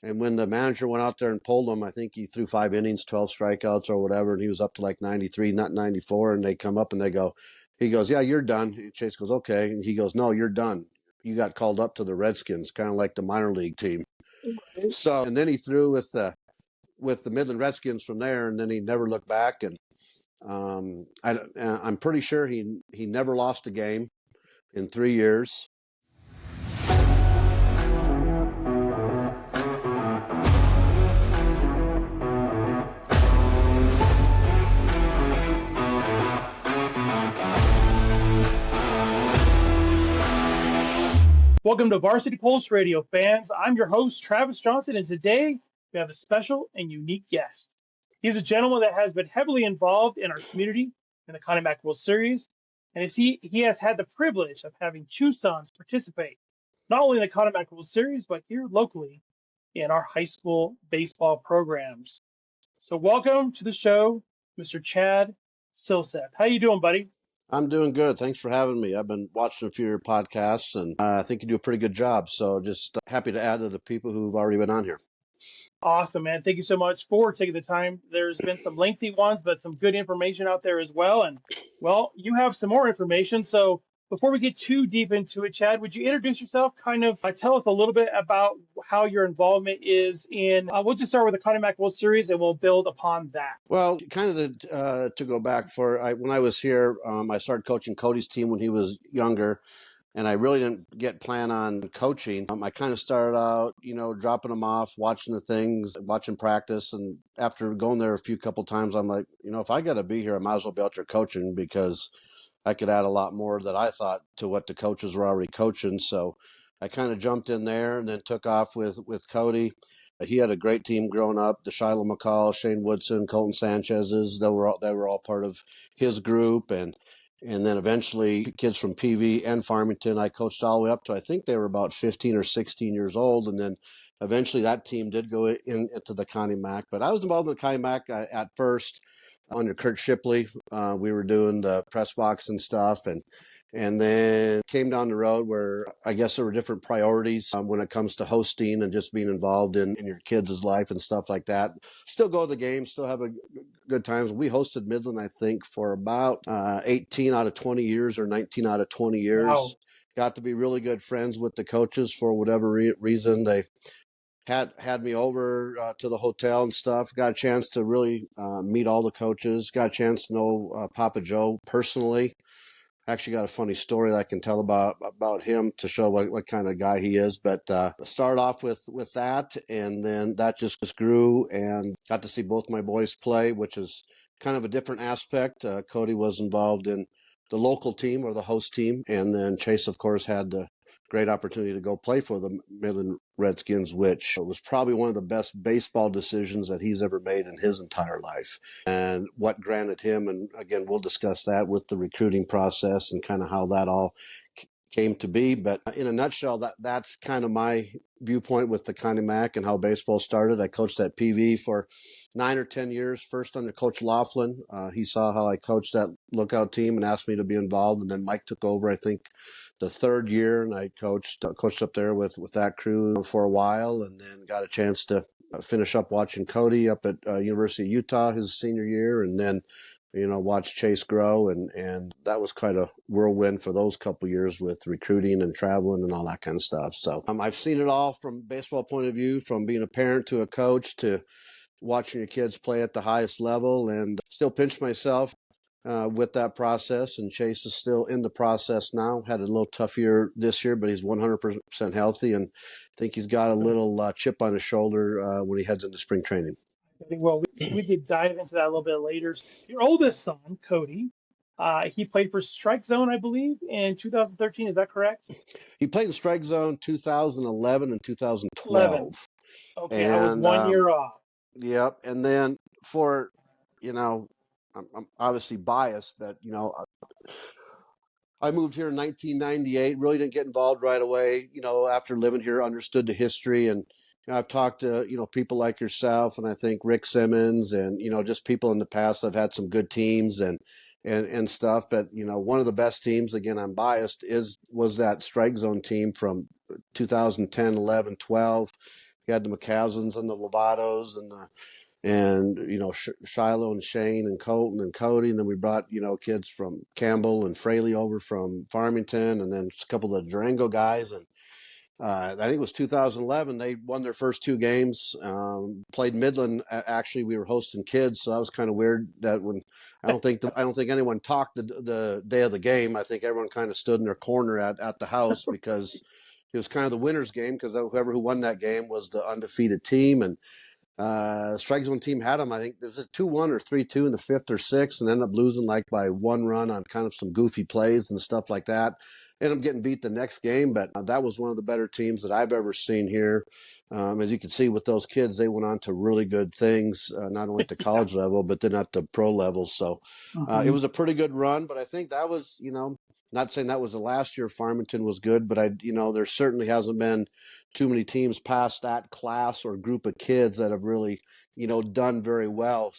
And when the manager went out there and pulled him, I think he threw 5 innings, 12 strikeouts or whatever, and he was up to like 93, not 94. And they come up and he goes, yeah, you're done. Chase goes, okay. And he goes, no, you're done. You got called up to the Redskins, kind of like the minor league team. So, and then he threw with the Midland Redskins from there, and then he never looked back. And I'm pretty sure he never lost a game in 3 years. Welcome to Varsity Pulse Radio, fans. I'm your host, Travis Johnson, and today we have a special and unique guest. He's a gentleman that has been heavily involved in our community in the Connie Mack World Series, and he has had the privilege of having 2 sons participate, not only in the Connie Mack World Series, but here locally in our high school baseball programs. So welcome to the show, Mr. Chad Silseth. How you doing, buddy? I'm doing good. Thanks for having me. I've been watching a few of your podcasts, and I think you do a pretty good job. So just happy to add to the people who've already been on here. Awesome, man. Thank you so much for taking the time. There's been some lengthy ones, but some good information out there as well. And, well, you have some more information. So before we get too deep into it, Chad, would you introduce yourself, kind of tell us a little bit about how your involvement is in, we'll just start with the Connie Mack World Series and we'll build upon that. Well, kind of to go back when I was here, I started coaching Cody's team when he was younger. And I really didn't plan on coaching. I kind of started out, dropping them off, watching the things, watching practice. And after going there a couple times, I'm like, if I got to be here, I might as well be out there coaching because I could add a lot more that I thought to what the coaches were already coaching. So I kind of jumped in there and then took off with Cody. He had a great team growing up. The Shiloh McCall, Shane Woodson, Colton Sanchez's, they were all part of his group. And then eventually kids from PV and Farmington, I coached all the way up to, I think they were about 15 or 16 years old. And then eventually that team did go into the Connie Mack. But I was involved in the Connie Mack at first under Kurt Shipley. We were doing the press box and stuff. And then came down the road where I guess there were different priorities when it comes to hosting and just being involved in your kids' life and stuff like that. Still go to the games, still have a good times. We hosted Midland, I think, for about 18 out of 20 years or 19 out of 20 years. Wow. Got to be really good friends with the coaches for whatever reason. They had me over to the hotel and stuff. Got a chance to really meet all the coaches. Got a chance to know Papa Joe personally. Actually got a funny story that I can tell about him to show what kind of guy he is. But start off with that, and then that just grew, and got to see both my boys play, which is kind of a different aspect. Cody was involved in the local team or the host team, and then Chase, of course, had the great opportunity to go play for the Midland Redskins, which was probably one of the best baseball decisions that he's ever made in his entire life. And what granted him, and again, we'll discuss that with the recruiting process and kind of how that all came to be. But in a nutshell, that's kind of my viewpoint with the Connie Mack and how baseball started. I coached at PV for 9 or 10 years, first under Coach Laughlin. He saw how I coached that lookout team and asked me to be involved. And then Mike took over, I think, the 3rd year, and I coached up there with that crew for a while, and then got a chance to finish up watching Cody up at University of Utah his senior year, and then watch Chase grow, and that was quite a whirlwind for those couple years with recruiting and traveling and all that kind of stuff. So I've seen it all from baseball point of view, from being a parent to a coach to watching your kids play at the highest level, and still pinch myself with that process. And Chase is still in the process now. Had a little tough year this year, but he's 100% healthy, and I think he's got a little chip on his shoulder when he heads into spring training. Well, we could dive into that a little bit later. Your oldest son, Cody, he played for Strike Zone, I believe, in 2013. Is that correct? He played in Strike Zone 2011 and 2012. 11. Okay, and, I was 1 year off. Yep. And then I'm obviously biased, but, I moved here in 1998, really didn't get involved right away. After living here, understood the history, and I've talked to, people like yourself, and I think Rick Simmons, and, just people in the past that have had some good teams and stuff. But, one of the best teams, again, I'm biased, was that Strike Zone team from 2010, 11, 12. You had the McCaslins and the Lovatos and Shiloh and Shane and Colton and Cody, and then we brought kids from Campbell and Fraley over from Farmington, and then a couple of the Durango guys, and I think it was 2011. They won their first two games. Played Midland. Actually, we were hosting kids, so that was kind of weird. That when I don't think anyone talked the day of the game. I think everyone kind of stood in their corner at the house because it was kind of the winners' game because whoever who won that game was the undefeated team, and strike zone team had them. I think there was a 2-1 or 3-2 in the fifth or sixth, and ended up losing like by one run on kind of some goofy plays and stuff like that. Ended up getting beat the next game, but that was one of the better teams that I've ever seen here. As you can see with those kids, they went on to really good things, not only at the college level, but then at the pro level. So it was a pretty good run, but I think that was, not saying that was the last year Farmington was good, but there certainly hasn't been too many teams past that class or group of kids that have really, done very well.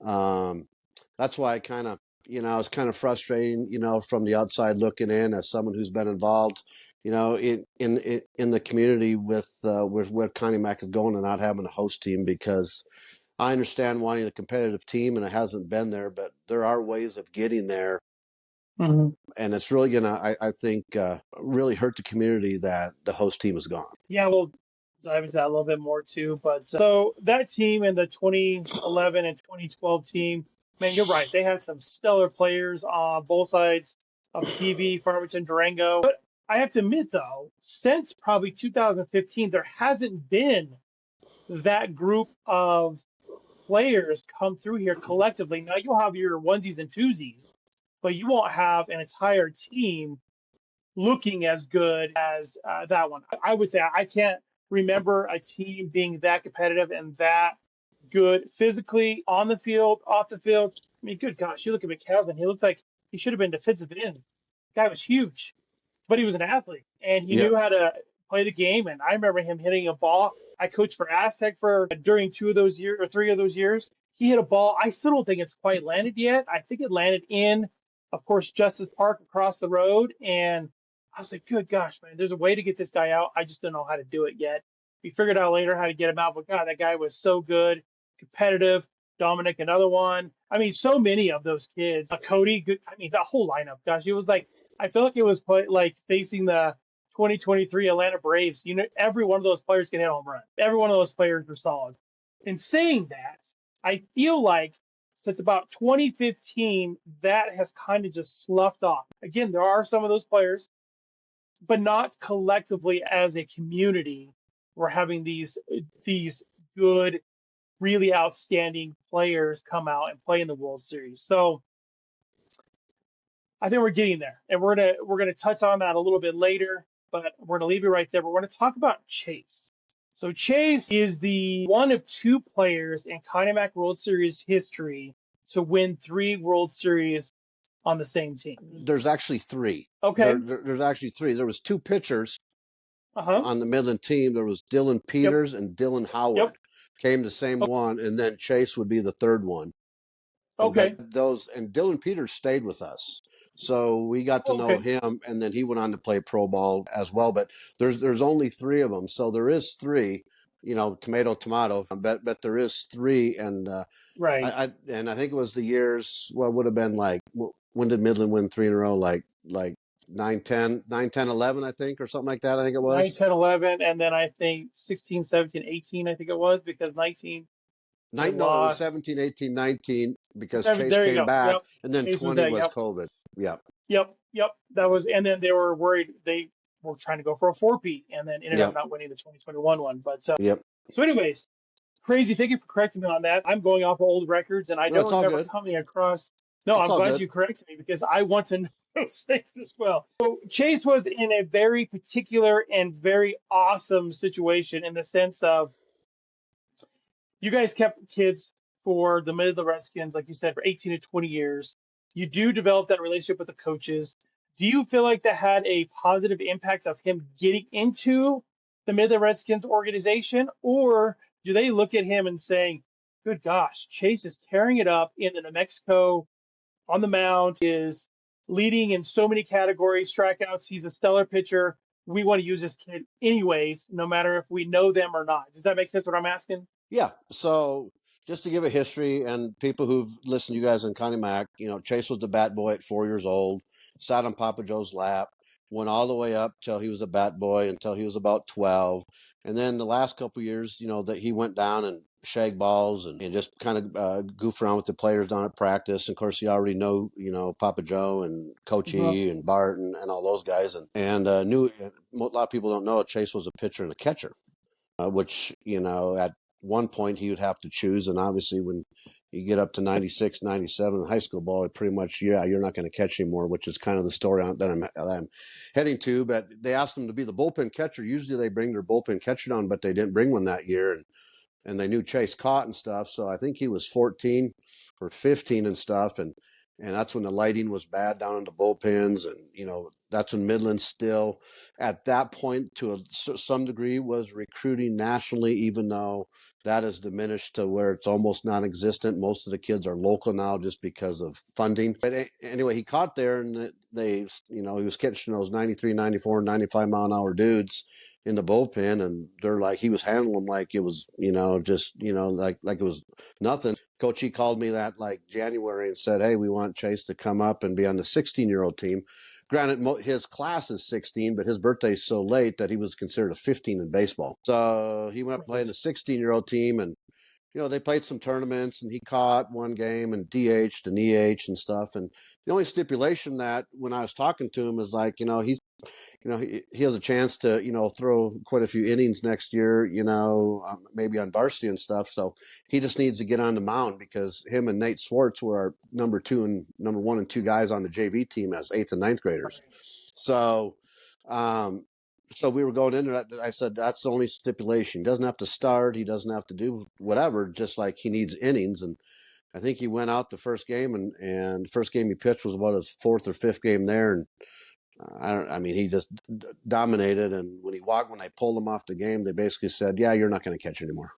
That's why I kind of, it's kind of frustrating, from the outside looking in as someone who's been involved, in the community with where Connie Mac is going and not having a host team, because I understand wanting a competitive team and it hasn't been there, but there are ways of getting there. Mm-hmm. And it's really going to, I think, really hurt the community that the host team is gone. Yeah, we'll dive into that a little bit more too. But so that team and the 2011 and 2012 team, man, you're right. They had some stellar players on both sides of the PV, Farmington, Durango. But I have to admit, though, since probably 2015, there hasn't been that group of players come through here collectively. Now you'll have your onesies and twosies, but you won't have an entire team looking as good as that one. I would say I can't remember a team being that competitive and that good physically on the field, off the field. I mean, good gosh, you look at McCaslin, he looked like he should have been defensive end. Guy was huge, but he was an athlete and he Yep. knew how to play the game. And I remember him hitting a ball. I coached for Aztec for during 2 of those years or 3 of those years. He hit a ball. I still don't think it's quite landed yet. I think it landed in, of course, Justice Park across the road. And I was like, good gosh, man, there's a way to get this guy out. I just don't know how to do it yet. We figured out later how to get him out. But God, that guy was so good, competitive. Dominic, another one. I mean, so many of those kids. Cody, good. I mean, the whole lineup. Gosh, it was like, I feel like it was like facing the 2023 Atlanta Braves. Every one of those players can hit a home run. Every one of those players were solid. In saying that, I feel like since about 2015, that has kind of just sloughed off. Again, there are some of those players, but not collectively as a community. We're having these good, really outstanding players come out and play in the World Series. So I think we're getting there, and we're gonna touch on that a little bit later, but we're gonna leave it right there. But we're gonna talk about Chase. So Chase is the one of 2 players in Kinetic World Series history to win 3 World Series on the same team. There's actually 3. Okay. There's actually 3. There was 2 pitchers on the Midland team. There was Dylan Peters and Dylan Howard. Yep. Came the same one, and then Chase would be the third one. Okay. But Dylan Peters stayed with us, so we got to know him, and then he went on to play pro ball as well. But there's only 3 of them, so there is 3. Tomato. But there is 3, and right. I think it was the years. Well, it would have been like, when did Midland win 3 in a row? Like 9, 10, 11, I think, or something like that. I think it was 9, 10, 11, and then I think 16, 17, 18. I think it was because 19. No, it was 17, 18, 19 because Chase came back, yep. And then Chase 20 was COVID. Yep. That was, and then they were worried. They were trying to go for a 4-peat, and then ended up not winning the 2021 one. But So anyways, crazy. Thank you for correcting me on that. I'm going off of old records, and I don't remember coming across. No, I'm glad you corrected me because I want to know those things as well. So Chase was in a very particular and very awesome situation in the sense of, you guys kept kids for the Midland Redskins, like you said, for 18 to 20 years. You do develop that relationship with the coaches. Do you feel like that had a positive impact of him getting into the Midland Redskins organization? Or do they look at him and saying, good gosh, Chase is tearing it up in the New Mexico on the mound, is leading in so many categories, strikeouts. He's a stellar pitcher. we want to use this kid anyways, no matter if we know them or not. Does that make sense what I'm asking? Yeah. So just to give a history, and people who've listened to you guys in Connie Mac, Chase was the bat boy at 4 years old, sat on Papa Joe's lap, went all the way up till he was a bat boy until he was about 12. And then the last couple of years, that he went down and shag balls and just kind of goof around with the players down at practice. And of course, he already know, Papa Joe and Coach Uh-huh. E and Bart and all those guys. And knew a lot of people don't know Chase was a pitcher and a catcher, which, at one point he would have to choose. And obviously, when you get up to 96, 97 in high school ball, it pretty much, you're not going to catch anymore, which is kind of the story that I'm heading to. But they asked him to be the bullpen catcher. Usually they bring their bullpen catcher down, but they didn't bring one that year. And they knew Chase caught and stuff. So I think he was 14 or 15 and stuff. And that's when the lighting was bad down in the bullpens. And, that's when Midland still, at that point, to some degree, was recruiting nationally, even though that has diminished to where it's almost non-existent. Most of the kids are local now just because of funding. But anyway, he caught there, and he was catching those 93, 94, 95 mile an hour dudes in the bullpen, and they're like, he was handling them like it was, like it was nothing. Coach, he called me that like January and said, hey, we want Chase to come up and be on the 16-year-old team. Granted, his class is 16, but his birthday's so late that he was considered a 15 in baseball. So he went up playing the 16-year-old team, and they played some tournaments, and he caught one game and DH'd and EH'd and stuff. And the only stipulation that when I was talking to him is like, he has a chance to, throw quite a few innings next year, maybe on varsity and stuff. So he just needs to get on the mound, because him and Nate Swartz were our number 1 and 2 guys on the JV team as 8th and 9th graders. So, so we were going into that. I said, that's the only stipulation. He doesn't have to start. He doesn't have to do whatever, just like he needs innings. And I think he went out the first game, and the first game he pitched was about his 4th or 5th game there. And he just dominated. And when they pulled him off the game, they basically said, yeah, you're not going to catch anymore.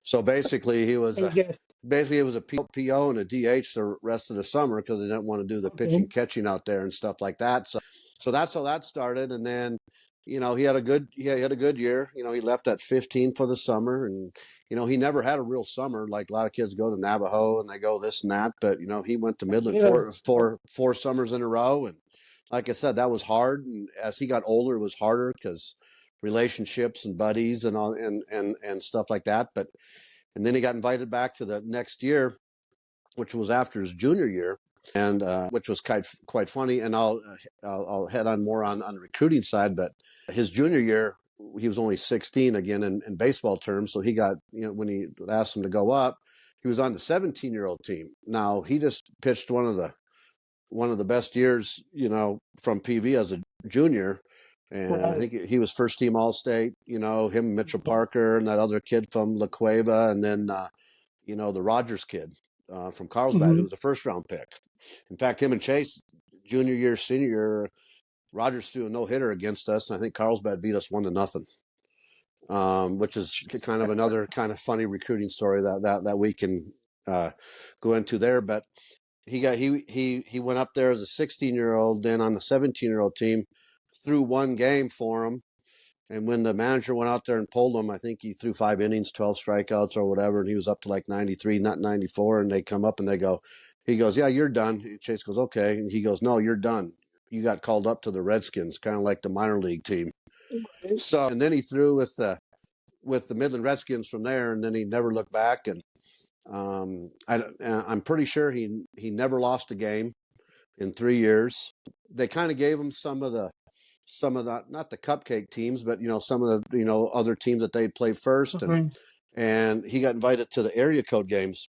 So basically it was a PO and a DH the rest of the summer, because they didn't want to do the pitching catching out there and stuff like that. So that's how that started. And then, he had a good year. He left at 15 for the summer, and, he never had a real summer. Like a lot of kids go to Navajo and they go this and that, but, he went to Midland four summers in a row. And like I said, that was hard. And as he got older, it was harder because relationships and buddies and all and stuff like that. And then he got invited back to the next year, which was after his junior year, and which was quite funny. And I'll head on more on the recruiting side. But his junior year, he was only 16 again in baseball terms. So he got, when he asked him to go up, he was on the 17-year-old team. Now he just pitched one of the best years, from PV as a junior. And I think he was first team All-State, him, Mitchell Parker, and that other kid from La Cueva. And then, the Rogers kid from Carlsbad, who was a first-round pick. In fact, him and Chase, junior year, senior year, Rogers threw a no-hitter against us. And I think Carlsbad beat us 1-0, which is kind of another kind of funny recruiting story that we can go into there. But he went up there as a 16-year-old, then on the 17-year-old team, threw one game for him. And when the manager went out there and pulled him, I think he threw 5 innings, 12 strikeouts or whatever, and he was up to like 93, not 94. And they come up and he goes, yeah, you're done. Chase goes, okay. And he goes, no, you're done. You got called up to the Redskins, kind of like the minor league team. So, and then he threw with the Midland Redskins from there, and then he never looked back. And I'm pretty sure he never lost a game in 3 years. They kind of gave him some of the not the cupcake teams, but some of the other teams that they'd play first, and he got invited to the area code games.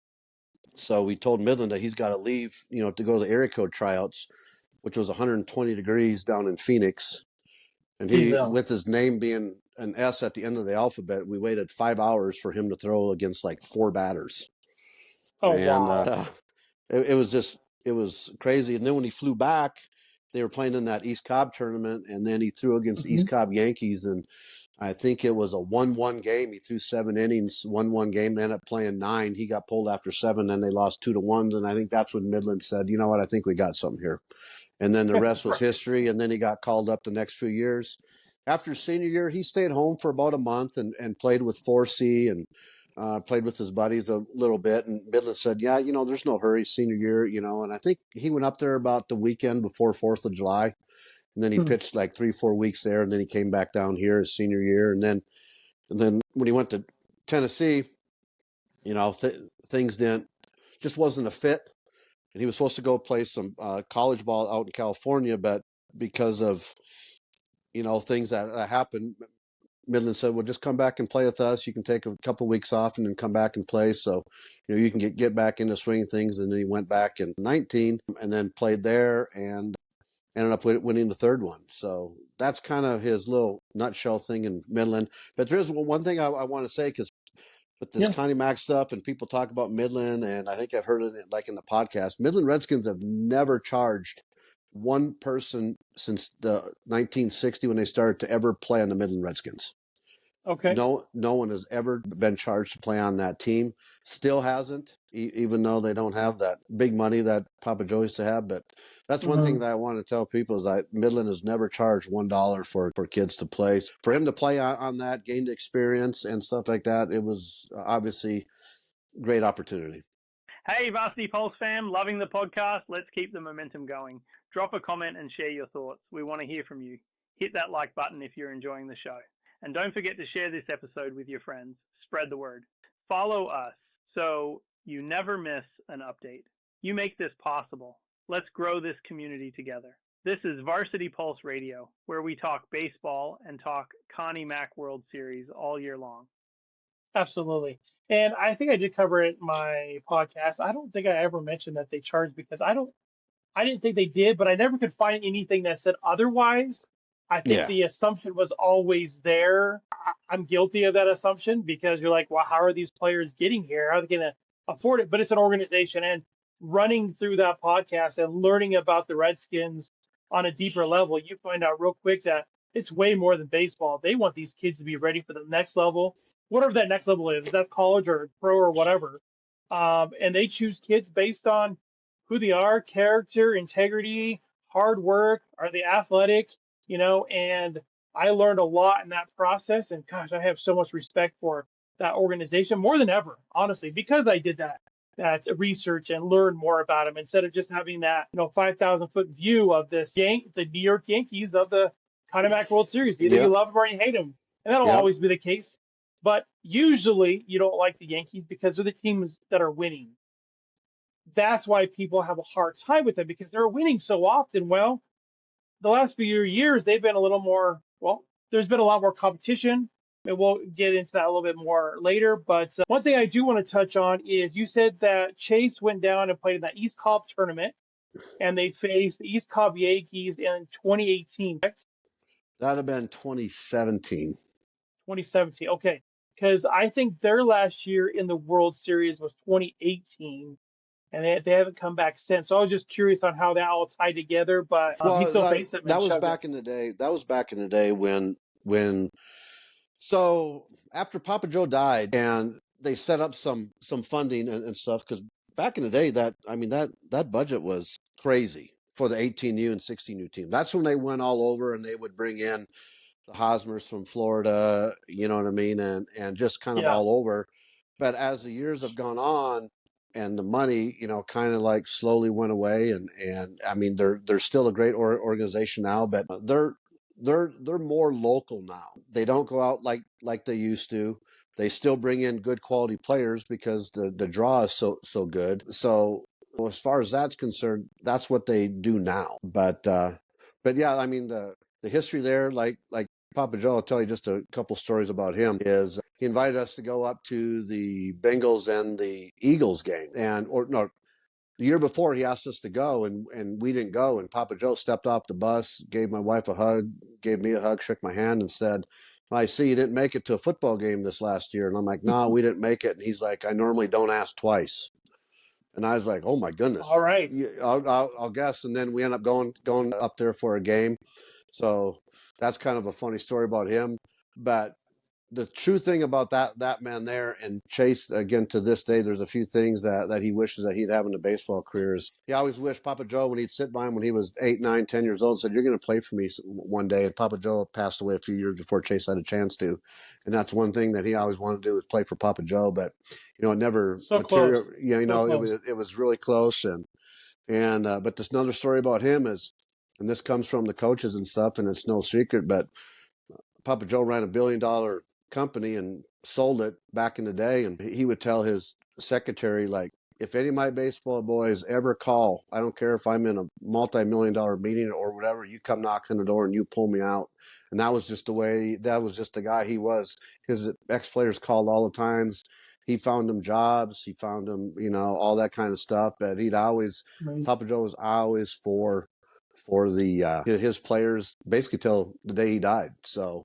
So we told Midland that he's got to leave, to go to the area code tryouts, which was 120 degrees down in Phoenix. And he, with his name being an S at the end of the alphabet, we waited 5 hours for him to throw against like 4 batters. Oh, and wow. It was crazy. And then when he flew back, they were playing in that East Cobb tournament, and then he threw against Hmm. East Cobb Yankees, and I think it was a 1-1 game. He threw 7 innings, 1-1 game, ended up playing 9. He got pulled after 7, then they lost 2-1, and I think that's when Midland said, you know what, I think we got something here. And then the rest was history, and then he got called up the next few years. After senior year, he stayed home for about a month and played with 4C and played with his buddies a little bit. And Midland said, yeah, there's no hurry, senior year, and I think he went up there about the weekend before 4th of July. And then he pitched like 3-4 weeks there, and then he came back down here his senior year. And then when he went to Tennessee, things just wasn't a fit. And he was supposed to go play some college ball out in California, but because of things that happened, Midland said, well, just come back and play with us. You can take a couple of weeks off and then come back and play. So, you can get back into swinging things. And then he went back in 19 and then played there and ended up winning the third one. So that's kind of his little nutshell thing in Midland. But there is one thing I want to say, because with this Connie Mack stuff and people talk about Midland, and I think I've heard it like in the podcast, Midland Redskins have never charged one person since the 1960 when they started to ever play on the Midland Redskins. Okay. No one has ever been charged to play on that team. Still hasn't, even though they don't have that big money that Papa Joe used to have. But that's one thing that I want to tell people is that Midland has never charged $1 for kids to play. For him to play on that, gain experience and stuff like that, it was obviously great opportunity. Hey, Varsity Pulse fam, loving the podcast. Let's keep the momentum going. Drop a comment and share your thoughts. We want to hear from you. Hit that like button if you're enjoying the show. And don't forget to share this episode with your friends. Spread the word. Follow us so you never miss an update. You make this possible. Let's grow this community together. This is Varsity Pulse Radio, where we talk baseball and talk Connie Mack World Series all year long. Absolutely. And I think I did cover it in my podcast. I don't think I ever mentioned that they charged, because I didn't think they did, but I never could find anything that said otherwise. I think the assumption was always there. I'm guilty of that assumption, because you're like, well, how are these players getting here? How are they going to afford it? But it's an organization, and running through that podcast and learning about the Redskins on a deeper level, you find out real quick that it's way more than baseball. They want these kids to be ready for the next level, whatever that next level is. That's college or pro or whatever. And they choose kids based on who they are, character, integrity, hard work, are they athletic, and I learned a lot in that process. And gosh, I have so much respect for that organization more than ever, honestly, because I did that research and learn more about them instead of just having that 5,000-foot view of the New York Yankees of the Connie Mack World Series. Either you love them or you hate them, and that'll always be the case. But usually you don't like the Yankees because they're the teams that are winning. That's why people have a hard time with them, because they're winning so often. Well, the last few years, they've been a little more, there's been a lot more competition. And we'll get into that a little bit more later. But one thing I do want to touch on is you said that Chase went down and played in that East Cobb tournament, and they faced the East Cobb Yankees in 2018, correct? That'd have been 2017. 2017, okay. Because I think their last year in the World Series was 2018. And they haven't come back since. So I was just curious on how that all tied together. But he still faced them. That was back in the day. That was back in the day when. So after Papa Joe died, and they set up some funding and stuff, because back in the day, that budget was crazy for the 18U and 16U team. That's when they went all over, and they would bring in the Hosmers from Florida, you know what I mean, and just kind of all over. But as the years have gone on, and the money, kind of like slowly went away, and I mean they're still a great organization now, but they're more local now. They don't go out like they used to. They still bring in good quality players because the draw is so good. So as far as that's concerned, that's what they do now. But yeah, I mean the history there, like Papa Joe, I'll tell you just a couple stories about him, is he invited us to go up to the Bengals and the Eagles game. The year before he asked us to go, and we didn't go. And Papa Joe stepped off the bus, gave my wife a hug, gave me a hug, shook my hand, and said, I see you didn't make it to a football game this last year. And I'm like, no, we didn't make it. And he's like, I normally don't ask twice. And I was like, oh my All goodness, right. I'll guess. And then we end up going up there for a game. So that's kind of a funny story about him. But the true thing about that man there, and Chase, again, to this day, there's a few things that he wishes that he'd have in a baseball career. Is he always wished Papa Joe, when he'd sit by him when he was 8, 9, 10 years old, said, you're going to play for me one day. And Papa Joe passed away a few years before Chase had a chance to. And that's one thing that he always wanted to do, was play for Papa Joe. But, it never So material. close. So close. It was really close. But there's another story about him is, and this comes from the coaches and stuff, and it's no secret, but Papa Joe ran $1 billion company and sold it back in the day. And he would tell his secretary, like, if any of my baseball boys ever call, I don't care if I'm in a multi-million-dollar meeting or whatever, you come knock on the door and you pull me out. And that was just the guy he was. His ex-players called all the times. He found them jobs. He found them, all that kind of stuff. But Amazing. Papa Joe was always for the his players, basically till the day he died. So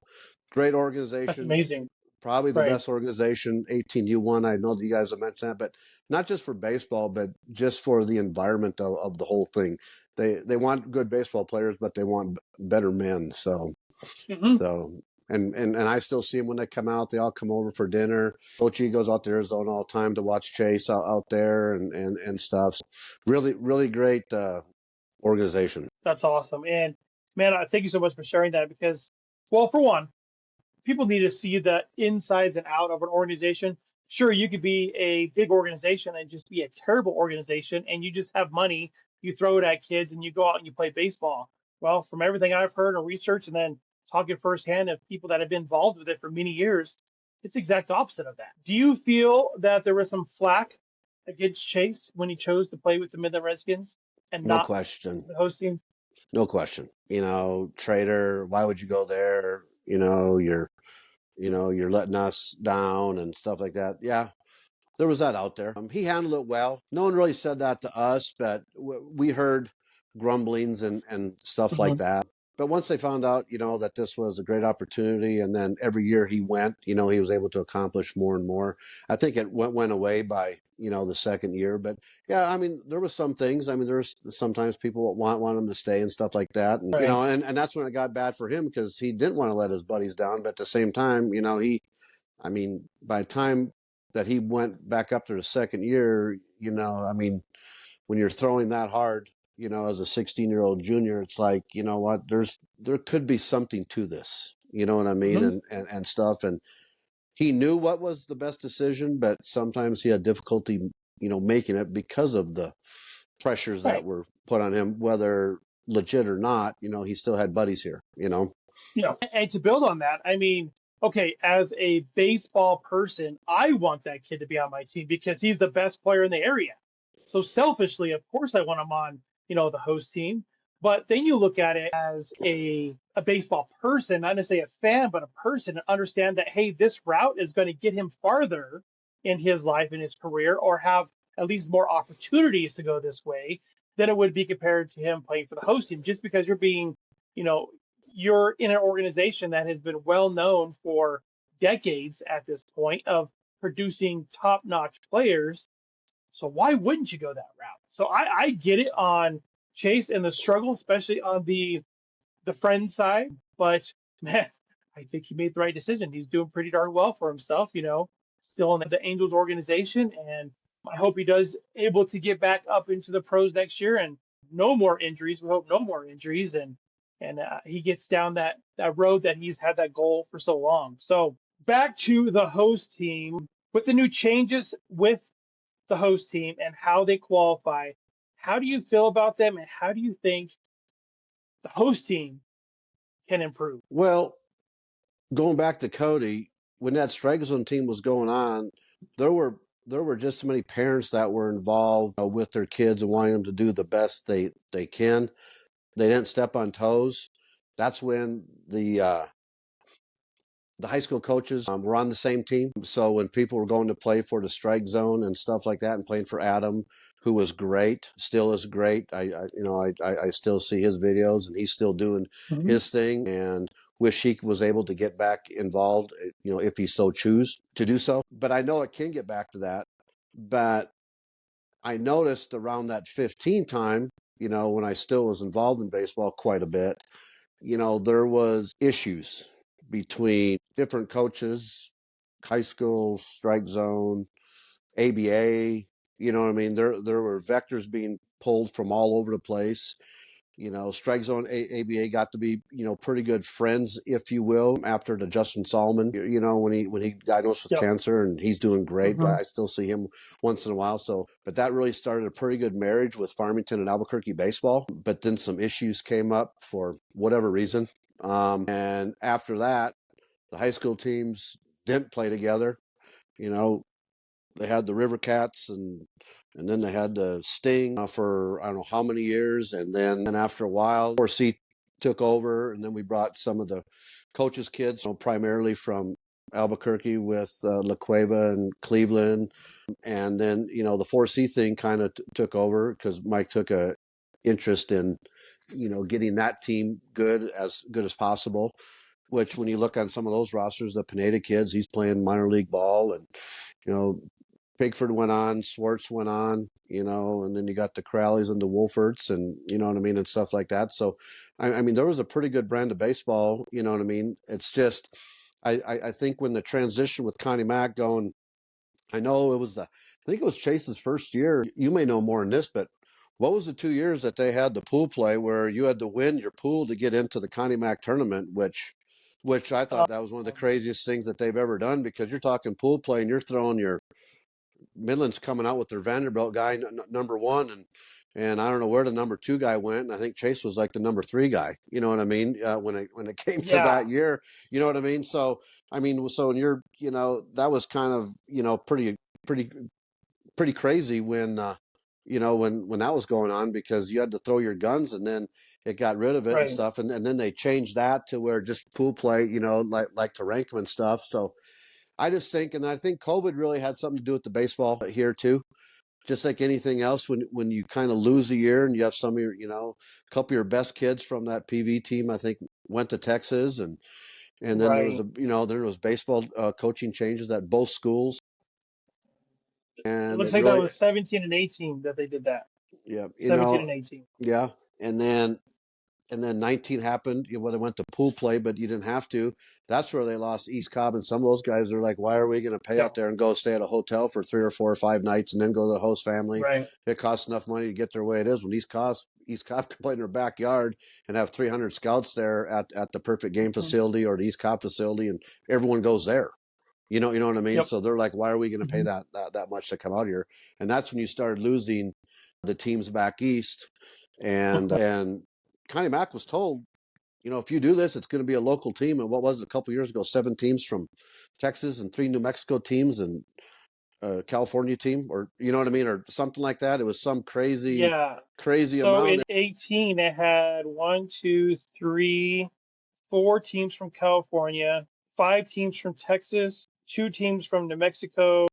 great That's organization, amazing. probably the Right. best organization. 18U1, I know that you guys have mentioned that, but not just for baseball, but just for the environment of the whole thing. They want good baseball players, but they want better men. So Mm-hmm. and I still see them when they come out. They all come over for dinner. Coach E goes out to Arizona all the time to watch Chase out there and stuff. So really, really great organization. That's awesome. And man, thank you so much for sharing that because, well, for one, people need to see the insides and out of an organization. Sure, you could be a big organization and just be a terrible organization and you just have money, you throw it at kids and you go out and you play baseball. Well, from everything I've heard and research and then talking firsthand of people that have been involved with it for many years, it's the exact opposite of that. Do you feel that there was some flack against Chase when he chose to play with the Midland Redskins and No not question. the host team? No question. Trader, why would you go there? You're letting us down and stuff like that. Yeah, there was that out there. He handled it well. No one really said that to us, but we heard grumblings and stuff like Mm-hmm. that. But once they found out, that this was a great opportunity, and then every year he went, he was able to accomplish more and more. I think it went away by, the second year. But yeah, I mean, there was some things. I mean, there's sometimes people want him to stay and stuff like that, and Right. and that's when it got bad for him because he didn't want to let his buddies down. But at the same time, I mean, by the time that he went back up to the second year, I mean, when you're throwing that hard, as a 16-year-old junior, it's like, what, there could be something to this, you know what I mean? Mm-hmm. And stuff. And he knew what was the best decision, but sometimes he had difficulty, making it because of the pressures that Right. were put on him, whether legit or not, he still had buddies here. And to build on that, I mean, okay, as a baseball person, I want that kid to be on my team because he's the best player in the area. So selfishly, of course, I want him on, the host team. But then you look at it as a baseball person, not necessarily a fan, but a person, and understand that, hey, this route is going to get him farther in his life, in his career, or have at least more opportunities to go this way than it would be compared to him playing for the host team. Just because you're being, you know, you're in an organization that has been well known for decades at this point of producing top-notch players. So why wouldn't you go that route? So I get it on Chase and the struggle, especially on the friend side. But man, I think he made the right decision. He's doing pretty darn well for himself, still in the Angels organization. And I hope he does able to get back up into the pros next year and no more injuries. We hope no more injuries and he gets down that road that he's had that goal for so long. So back to the host team with the new changes with the host team and how they qualify. How do you feel about them and how do you think the host team can improve? Well, going back to Cody, when that strike zone team was going on, there were just so many parents that were involved with their kids and wanting them to do the best they can. They didn't step on toes. That's when the high school coaches were on the same team. So when people were going to play for the strike zone and stuff like that, and playing for Adam, who was great, still is great. I still see his videos, and he's still doing Mm-hmm. his thing. And wish he was able to get back involved, if he so choose to do so. But I know it can get back to that. But I noticed around that 15 time, when I still was involved in baseball quite a bit, there was issues between different coaches, high school, strike zone, ABA. You know what I mean? There were vectors being pulled from all over the place. Strike zone ABA got to be, pretty good friends, if you will, after the Justin Solomon, when he diagnosed with Yep. cancer, and he's doing great. Mhm. I still see him once in a while. So, but that really started a pretty good marriage with Farmington and Albuquerque baseball. But then some issues came up for whatever reason. And after that, the high school teams didn't play together. You know, they had the River Cats, and then they had the Sting for I don't know how many years, and then after a while, 4C took over, and then we brought some of the coaches' kids, primarily from Albuquerque with La Cueva and Cleveland, and then the 4C thing kind of took over because Mike took a interest in getting that team good as possible. Which, when you look on some of those rosters, the Pineda kids, he's playing minor league ball, and Pigford went on, Swartz went on, and then you got the Crowleys and the Wolferts, and you know what I mean, and stuff like that. So, I mean, there was a pretty good brand of baseball. You know what I mean? It's just, I think when the transition with Connie Mack going, I know I think it was Chase's first year. You may know more than this, but what was the 2 years that they had the pool play where you had to win your pool to get into the Connie Mack tournament, which I thought that was one of the craziest things that they've ever done, because you're talking pool play and you're throwing your Midland's coming out with their Vanderbilt guy number one, and I don't know where the number two guy went. And I think Chase was like the number three guy. You know what I mean? When it came to Yeah. that year, you know what I mean. So so when you're that was kind of pretty crazy when when that was going on, because you had to throw your guns, and then it got rid of it and Right. stuff, and then they changed that to where just pool play, like to rank them and stuff. So I just think, and I think COVID really had something to do with the baseball here too. Just like anything else, when you kind of lose a year and you have some of your, a couple of your best kids from that PV team, I think, went to Texas, and then there was Right. there was baseball coaching changes at both schools, It and looks it like that really, was 17 and 18 that they did that. yeah, 17 and 18. yeah, and then 19 happened, when they went to pool play, but you didn't have to. That's where they lost East Cobb, and some of those guys are like, why are we going to pay out Yep. there and go stay at a hotel for 3 or 4 or 5 nights and then go to the host family? Right. It costs enough money to get their way it is. When East Cobb can play in their backyard and have 300 scouts there at the Perfect Game Mhm. facility or the East Cobb facility, and everyone goes there. You know what I mean? Yep. So they're like, why are we going to pay Mhm. that much to come out here? And that's when you started losing the teams back east, and Connie Mack was told, if you do this, it's going to be a local team. And what was it, a couple of years ago? 7 teams from Texas and 3 New Mexico teams and a California team, or you know what I mean, or something like that. It was some crazy, Yeah. crazy So amount. in 18, it had one, two, three, 4 teams from California, 5 teams from Texas, 2 teams from New Mexico,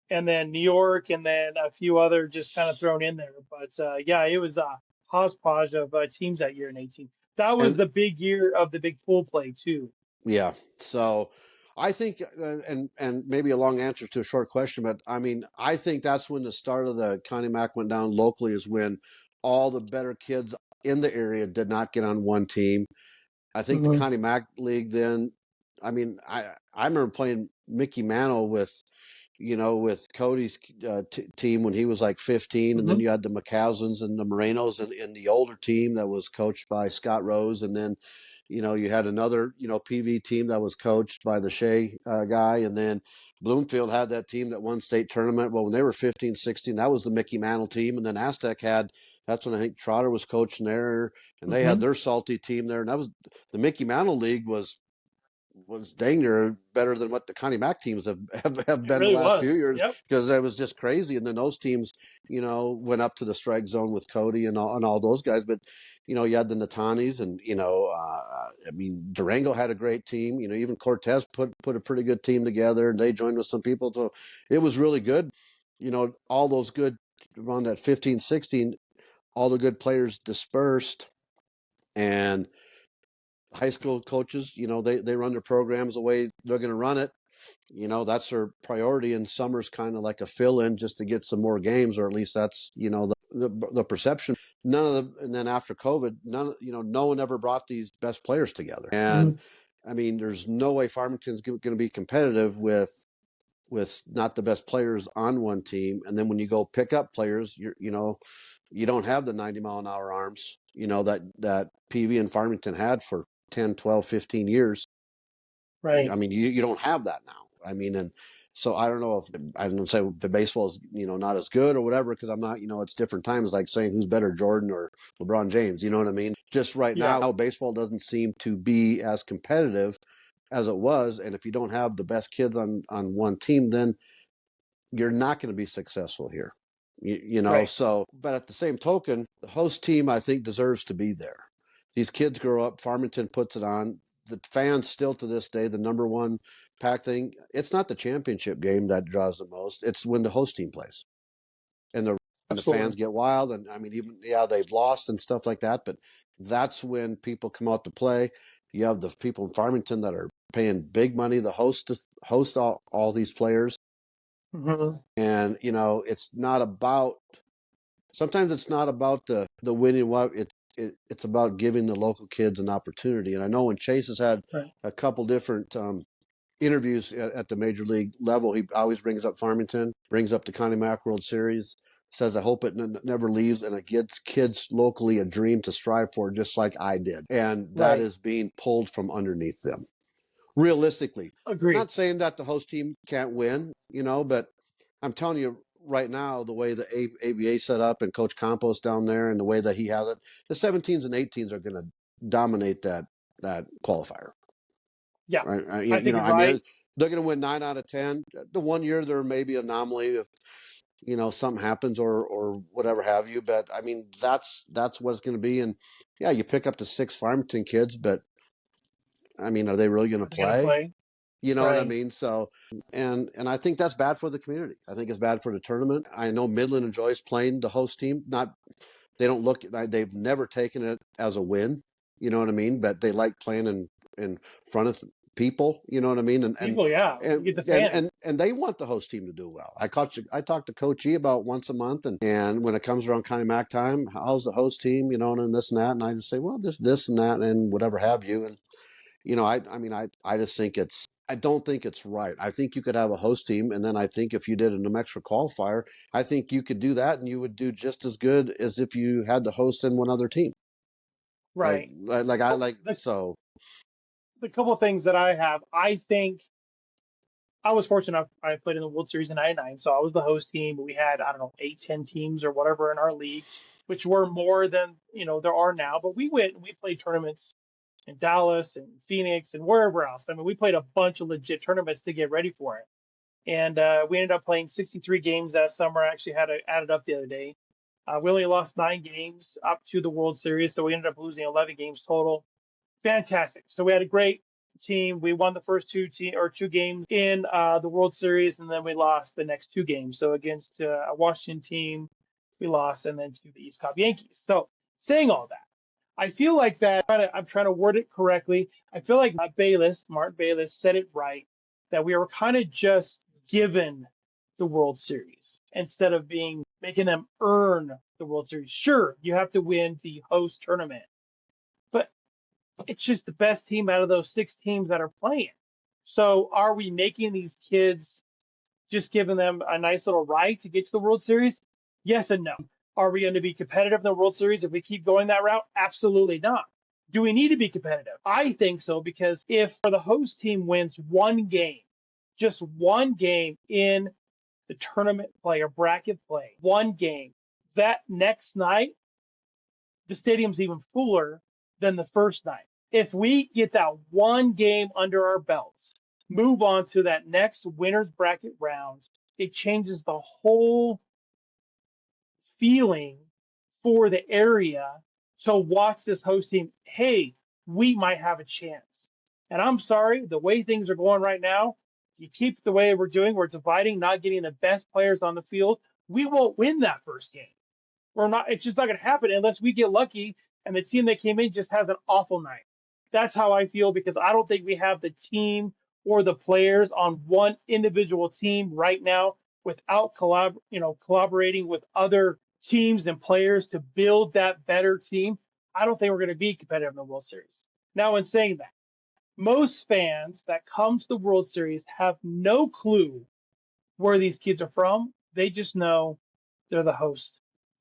and then New York, and then a few other just kind of thrown in there. But yeah, it was a hodgepodge of teams that year in 18. That was And the big year of the big pool play too. yeah, so I think, and maybe a long answer to a short question, but I mean, I think that's when the start of the Connie Mack went down locally, is when all the better kids in the area did not get on one team. I think the Hmm. Connie Mack League then, I mean, I remember playing Mickey Mantle with Cody's team when he was like 15, and then Hmm. you had the McCauslands and the Morenos in the older team that was coached by Scott Rose, and then you had another PV team that was coached by the Shea guy, and then Bloomfield had that team that won state tournament. Well, when they were 15, 16, that was the Mickey Mantle team, and then Aztec that's when I think Trotter was coaching there, and they had Hmm. their salty team there, and that was the Mickey Mantle League was dang near better than what the Connie Mack teams have It been the really last few was. years, Yep. because it was just crazy. And then those teams, went up to the strike zone with Cody and all those guys. But, you had the Natanis, and, I mean, Durango had a great team. Even Cortez put a pretty good team together, and they joined with some people. So it was really good. All those good, around that 15, 16, all the good players dispersed, and high school coaches, they run their programs the way they're going to run it. that's their priority, and summer's kind of like a fill-in just to get some more games, or at least that's the perception. And then after COVID, no one ever brought these best players together, and I mean, there's no way Farmington's going to be competitive with not the best players on one team. And then when you go pick up players, you don't have the 90-mile-an-hour arms, that PV and Farmington had for 10, 12, 15 years. Right. I mean, you don't have that now. I mean, and so I don't know if I don't say the baseball is, not as good or whatever, because I'm not, it's different times, like saying who's better, Jordan or LeBron James, you know what I mean? Just right now, baseball doesn't seem to be as competitive as it was. And if you don't have the best kids on one team, then you're not going to be successful here, Right. So, but at the same token, the host team, I think, deserves to be there. These kids grow up, Farmington puts it on. The fans still to this day, the number one pack thing, it's not the championship game that draws the most. It's when the host team plays. And the fans get wild. And I mean, even, they've lost and stuff like that, but that's when people come out to play. You have the people in Farmington that are paying big money to host all these players. And, it's not about, sometimes it's not about the winning. It's about giving the local kids an opportunity. And I know when Chase has had a couple different interviews at the major league level, he always brings up Farmington, brings up the Connie Mack World Series, says, I hope it never leaves, and it gives kids locally a dream to strive for, just like I did. And that is being pulled from underneath them. Realistically, Agreed. Not saying that the host team can't win, but I'm telling you right now, the way the ABA set up and Coach Campos down there and the way that he has it, the 17s and 18s are going to dominate that qualifier. Yeah, right. I think you're right. I mean, they're going to win 9 out of 10. The one year there may be an anomaly if something happens or whatever have you. But I mean, that's what it's going to be. And yeah, you pick up the 6 Farmington kids, but I mean, are they really going to play? You know what I mean? So, and I think that's bad for the community. I think it's bad for the tournament. I know Midland enjoys playing the host team. They've never taken it as a win. You know what I mean? But they like playing in front of people. You know what I mean? And people, you get the fans. And they want the host team to do well. I talk to Coach E about once a month, and when it comes around Connie Mack time, how's the host team? And this and that, and I just say, well, there's this and that, and whatever have you. And I just think I don't think it's right. I think you could have a host team, and then I think if you did a New Mexico qualifier, I think you could do that, and you would do just as good as if you had the host in one other team. Right. So. The couple of things that I have, I think I was fortunate enough. I played in the World Series in '99, so I was the host team. But we had, I don't know, 8, 10 teams or whatever in our league, which were more than there are now. But we went and we played tournaments in Dallas and Phoenix and wherever else. I mean, we played a bunch of legit tournaments to get ready for it. And we ended up playing 63 games that summer. I actually had to add it up the other day. We only lost 9 games up to the World Series, so we ended up losing 11 games total. Fantastic. So we had a great team. We won the first 2 games in the World Series, and then we lost the next 2 games. So against a Washington team, we lost, and then to the East Cobb Yankees. So saying all that, I feel like that I'm trying to word it correctly. I feel like Martin Bayless said it right, that we were kind of just given the World Series instead of making them earn the World Series. Sure, you have to win the host tournament, but it's just the best team out of those 6 teams that are playing. So are we making these kids, just giving them a nice little ride to get to the World Series? Yes and no. Are we going to be competitive in the World Series if we keep going that route? Absolutely not. Do we need to be competitive? I think so, because if the host team wins one game, just one game in the tournament play or bracket play, one game, that next night, the stadium's even fuller than the first night. If we get that one game under our belts, move on to that next winner's bracket round, it changes the whole feeling for the area to watch this host team. Hey, we might have a chance. And I'm sorry, the way things are going right now, you keep the way we're doing, we're dividing, not getting the best players on the field, we won't win that first game. It's just not going to happen unless we get lucky and the team that came in just has an awful night. That's how I feel, because I don't think we have the team or the players on one individual team right now without collaborating with other teams and players to build that better team, I don't think we're going to be competitive in the World Series. Now, in saying that, most fans that come to the World Series have no clue where these kids are from. They just know they're the host.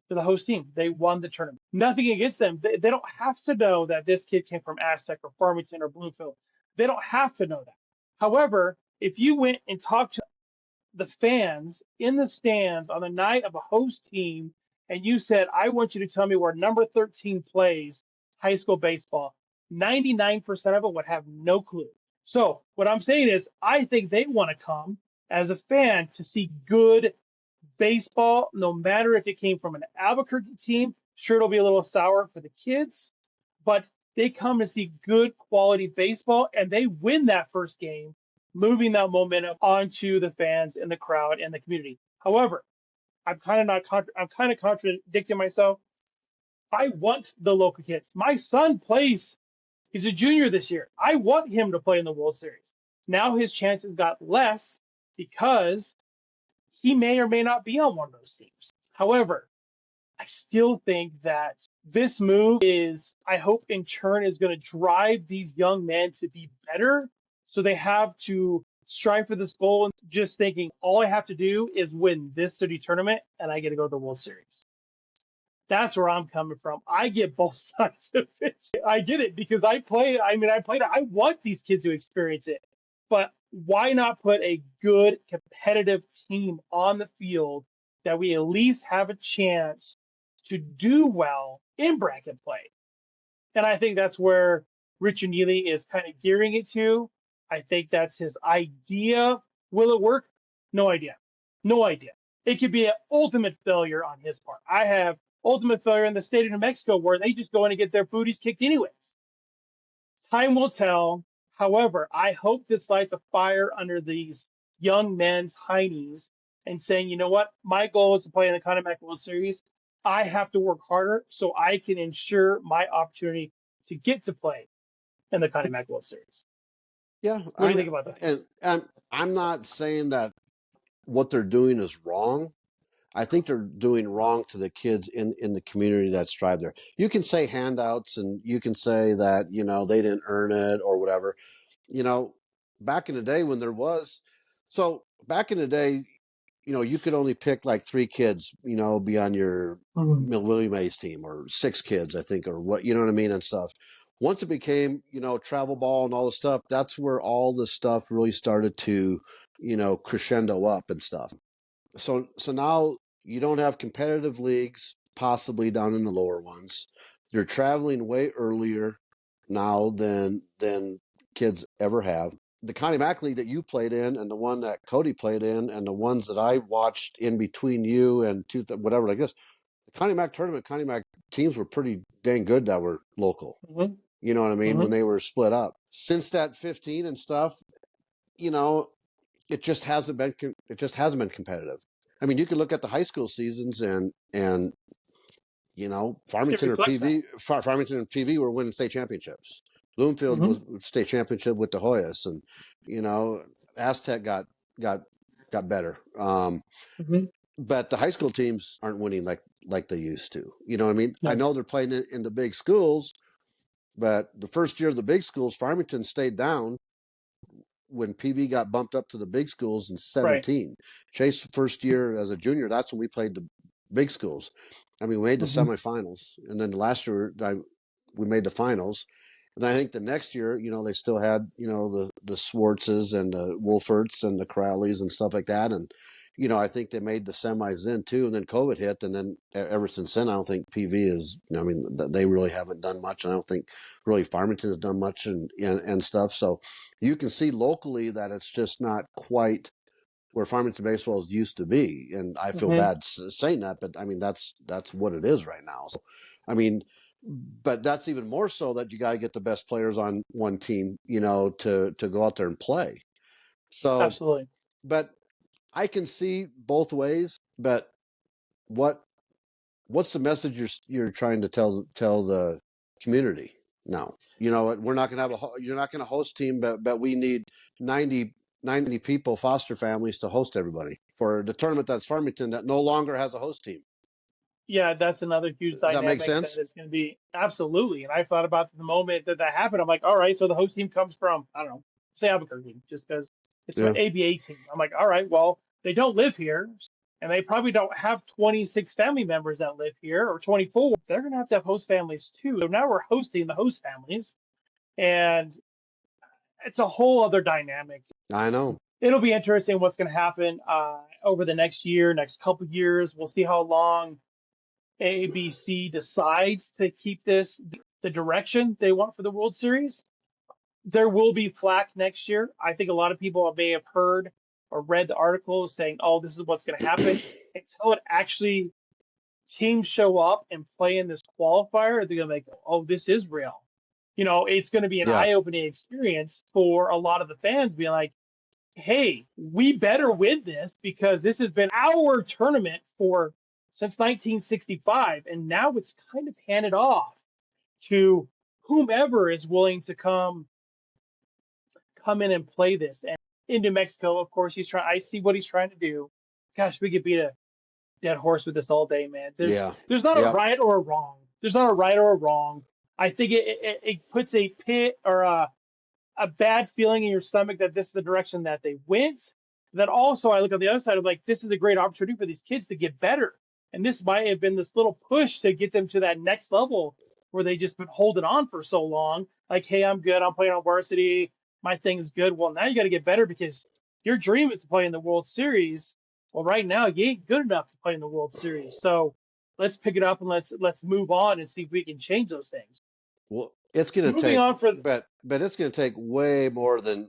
They're the host team. They won the tournament. Nothing against them. They don't have to know that this kid came from Aztec or Farmington or Bloomfield. They don't have to know that. However, if you went and talked to the fans in the stands on the night of a host team and you said, I want you to tell me where number 13 plays high school baseball, 99% of it would have no clue. So what I'm saying is, I think they want to come as a fan to see good baseball, no matter if it came from an Albuquerque team. Sure, it'll be a little sour for the kids, but they come to see good quality baseball and they win that first game, moving that momentum onto the fans and the crowd and the community. However, I'm kind of contradicting myself. I want the local kids. My son plays. He's a junior this year. I want him to play in the World Series. Now his chances got less because he may or may not be on one of those teams. However, I still think that this move is, I hope in turn is going to drive these young men to be better. So they have to strive for this goal and just thinking all I have to do is win this city tournament and I get to go to the World Series. That's where I'm coming from. I get both sides of it. I get it because I played it. I want these kids to experience it. But why not put a good competitive team on the field that we at least have a chance to do well in bracket play? And I think that's where Richard Neely is kind of gearing it to. I think that's his idea. Will it work? No idea. No idea. It could be an ultimate failure on his part. I have ultimate failure in the state of New Mexico where they just go in and get their booties kicked anyways. Time will tell. However, I hope this lights a fire under these young men's heinies and saying, you know what, my goal is to play in the Connie Mack World Series. I have to work harder so I can ensure my opportunity to get to play in the Connie Mack World Series. Yeah, What do you think about that? And I'm not saying that what they're doing is wrong. I think they're doing wrong to the kids in the community that strive there. You can say handouts and you can say that, they didn't earn it or whatever. Back in the day when there was, so back in the day, you could only pick like 3 kids, be on your Willie Mays team or 6 kids, I think, or what, you know what I mean? And stuff. Once it became, travel ball and all the stuff, that's where all the stuff really started to, crescendo up and stuff. So now you don't have competitive leagues, possibly down in the lower ones. You're traveling way earlier now than kids ever have. The Connie Mack League that you played in and the one that Cody played in and the ones that I watched in between you and whatever like this, the Connie Mack tournament, Connie Mack teams were pretty dang good that were local. Mm-hmm. You know what I mean? Mm-hmm. When they were split up. Since that 15 and stuff, it just hasn't been competitive. I mean, you can look at the high school seasons and Farmington and PV were winning state championships. Bloomfield was state championship with the Hoyas, and Aztec got better. But the high school teams aren't winning like they used to. You know what I mean? No. I know they're playing in the big schools, but the first year of the big schools, Farmington stayed down when PV got bumped up to the big schools in 17. Right. Chase first year as a junior, that's when we played the big schools. I mean, we made the semifinals, and then last year we made the finals. And I think the next year, they still had, the Swartzes and the Wolferts and the Crowleys and stuff like that. And, I think they made the semis then too. And then COVID hit. And then ever since then, I don't think PV is, they really haven't done much. And I don't think really Farmington has done much and stuff. So you can see locally that it's just not quite where Farmington baseball used to be. And I feel bad saying that, but I mean, that's what it is right now. So, I mean, but that's even more so that you got to get the best players on one team, to go out there and play. So, absolutely. But I can see both ways. But what's the message you're trying to tell the community? No, we're not going to have you're not going to host team, but we need 90 people, foster families, to host everybody for the tournament that's Farmington that no longer has a host team. Yeah, that's another huge Does that make dynamic sense? that it's going to be. Absolutely. And I thought about the moment that happened. I'm like, all right, so the host team comes from, I don't know, say Albuquerque, just because it's an Yeah. ABA team. I'm like, all right, well, they don't live here, and they probably don't have 26 family members that live here, or 24. They're going to have host families too. So now we're hosting the host families, and it's a whole other dynamic. I know. It'll be interesting what's going to happen over the next year, next couple of years. We'll see how long ABC decides to keep this the direction they want for the World Series. There will be flack next year. I think a lot of people may have heard or read the articles saying, oh, this is what's going to happen. Until it actually teams show up and play in this qualifier, they're going to make, oh, this is real. It's going to be an eye-opening experience for a lot of the fans being like, hey, we better win this because this has been our tournament since 1965, and now it's kind of handed off to whomever is willing to come in and play this. And in New Mexico, of course, I see what he's trying to do. Gosh, we could beat a dead horse with this all day, man. There's not a right or a wrong. There's not a right or a wrong. I think it puts a pit or a bad feeling in your stomach that this is the direction that they went. Then also, I look on the other side of like, this is a great opportunity for these kids to get better. And this might have been this little push to get them to that next level where they just been holding on for so long. Like, hey, I'm good. I'm playing on varsity. My thing's good. Well, now you got to get better because your dream is to play in the World Series. Well, right now you ain't good enough to play in the World Series. So let's pick it up and let's move on and see if we can change those things. Well, it's going to take, but it's going to take way more than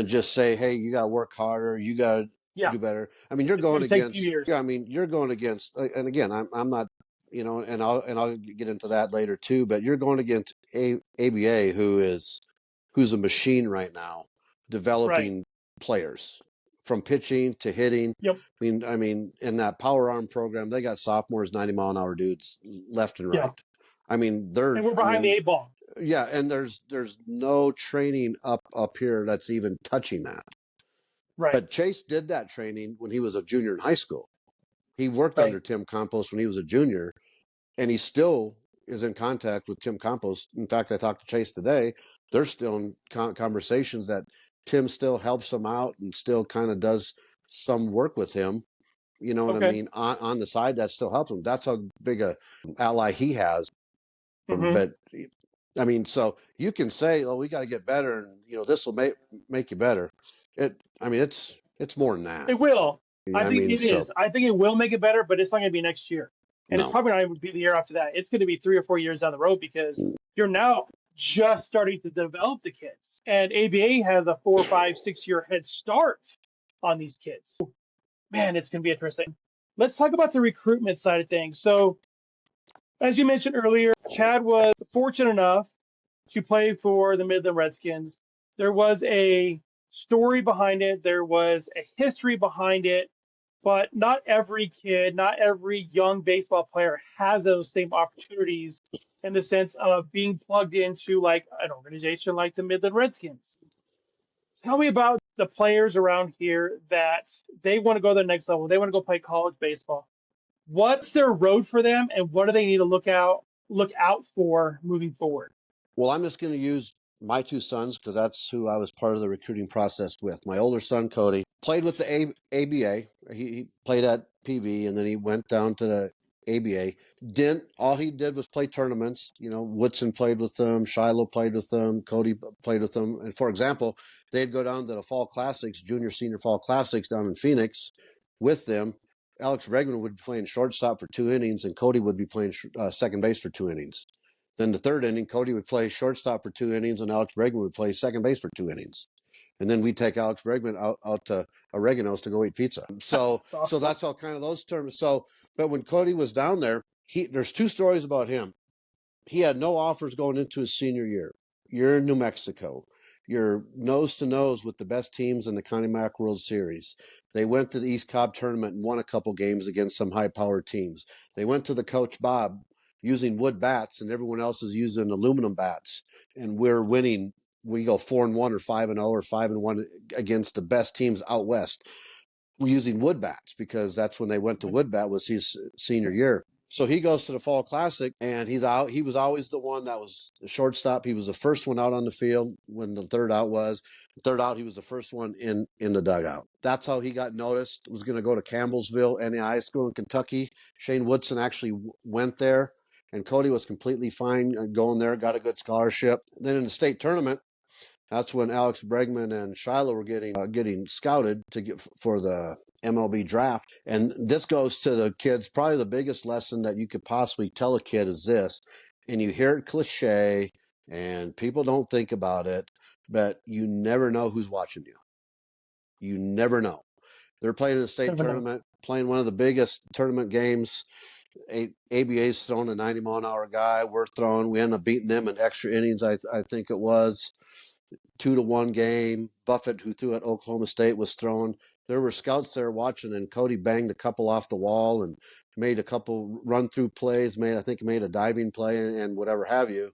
just say, hey, you got to work harder, you got to do better. I mean, you're going against. Yeah, I mean, you're going against. And again, I'm not, and I'll get into that later too. But you're going against ABA, who's a machine right now, developing players from pitching to hitting. Yep. I mean, in that power arm program, they got sophomores, 90-mile-an-hour dudes left and right. I mean, and we're behind the 8 ball. Yeah, and there's no training up here that's even touching that. Right. But Chase did that training when he was a junior in high school. He worked under Tim Campos when he was a junior, and he still is in contact with Tim Campos. In fact, I talked to Chase today. They're still in conversations that Tim still helps him out and still kind of does some work with him. You know what I mean? On the side, that still helps him. That's how big a ally he has. But I mean, so you can say, "Oh, we got to get better," and this will make you better. It's more than that. It will. I think it is. I think it will make it better, but it's not going to be next year, and it's probably not even be the year after that. It's going to be 3 or 4 years down the road because you're now just starting to develop the kids, and ABA has a 4, 5, 6 year head start on these kids. Man, it's going to be interesting. Let's talk about the recruitment side of things. So, as you mentioned earlier, Chad was fortunate enough to play for the Midland Redskins. There was a story behind it. There was a history behind it. But not every kid, not every young baseball player has those same opportunities in the sense of being plugged into like an organization like the Midland Redskins. Tell me about the players around here that they want to go to the next level. They want to go play college baseball. What's their road for them, and what do they need to look out for moving forward? Well, I'm just going to use my 2 sons because that's who I was part of the recruiting process with. My older son, Cody, played with the ABA. He played at PV, and then he went down to the ABA. All he did was play tournaments. Woodson played with them, Shiloh played with them, Cody played with them. And for example, they'd go down to the fall classics, junior, senior fall classics down in Phoenix with them. Alex Bregman would be playing shortstop for 2 innings, and Cody would be playing second base for 2 innings. Then the 3rd inning, Cody would play shortstop for 2 innings, and Alex Bregman would play second base for 2 innings. And then we'd take Alex Bregman out to Oregano's to go eat pizza. So that's all kind of those terms. So, but when Cody was down there, there's 2 stories about him. He had no offers going into his senior year. You're in New Mexico. You're nose to nose with the best teams in the Connie Mack World Series. They went to the East Cobb tournament and won a couple games against some high-powered teams. They went to the Coach Bob using wood bats, and everyone else is using aluminum bats, and we're winning. We go 4-1 or 5-0 or 5-1 against the best teams out west. We're using wood bats because that's when they went to wood bat was his senior year. So he goes to the fall classic and he's out. He was always the one that was the shortstop. He was the first one out on the field when the third out was. Third out, he was the first one in the dugout. That's how he got noticed. Was going to go to Campbellsville, NA High School in Kentucky. Shane Woodson actually went there, and Cody was completely fine going there. Got a good scholarship. Then in the state tournament, that's when Alex Bregman and Shiloh were getting scouted to get for the MLB draft. And this goes to the kids. Probably the biggest lesson that you could possibly tell a kid is this. And you hear it cliche, and people don't think about it, but you never know who's watching you. You never know. They're playing in a state tournament, playing one of the biggest tournament games. ABA's throwing a 90-mile-an-hour guy. We're throwing. We end up beating them in extra innings, I think it was. 2-1 game. Buffett, who threw at Oklahoma State, was thrown. There were scouts there watching, and Cody banged a couple off the wall and made a couple run-through plays. I think he made a diving play and whatever have you.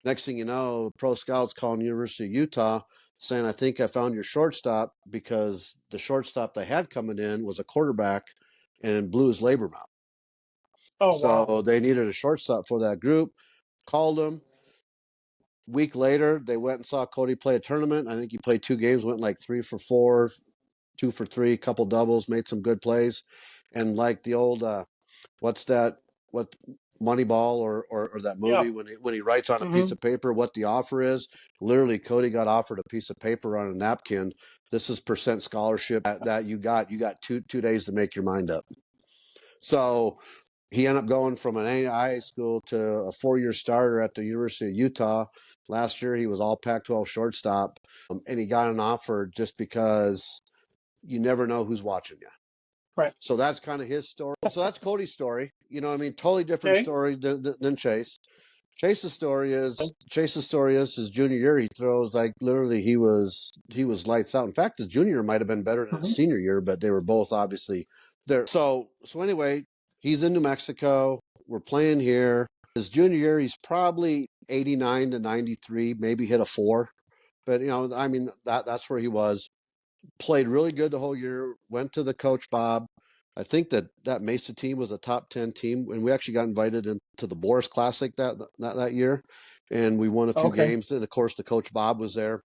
Next thing you know, pro scouts calling University of Utah saying, I think I found your shortstop, because the shortstop they had coming in was a quarterback and blew his labrum out. Oh, so wow. They needed a shortstop for that group. Called him. Week later, they went and saw Cody play a tournament. I think he played 2 games, went like 3 for 4, 2 for 3, couple doubles, made some good plays. And like the old, what's that? What Moneyball or that movie when he writes on a piece of paper what the offer is. Literally, Cody got offered a piece of paper on a napkin. This is % scholarship that you got. You got two days to make your mind up. So he ended up going from an AI school to a 4-year starter at the University of Utah. Last year, he was all Pac-12 shortstop, and he got an offer just because you never know who's watching you. Right. So that's kind of his story. So that's Cody's story. You know what I mean? Totally different story than Chase. Chase's story is his junior year. He throws like literally he was lights out. In fact, his junior year might have been better than his senior year, but they were both obviously there. So anyway, he's in New Mexico. We're playing here. His junior year, he's probably 89 to 93, maybe hit a 4. But you know, I mean that's where he was. Played really good the whole year. Went to the coach Bob. I think that Mesa team was a top 10 team, and we actually got invited into the Boris Classic that year, and we won a few games. And of course, the coach Bob was there,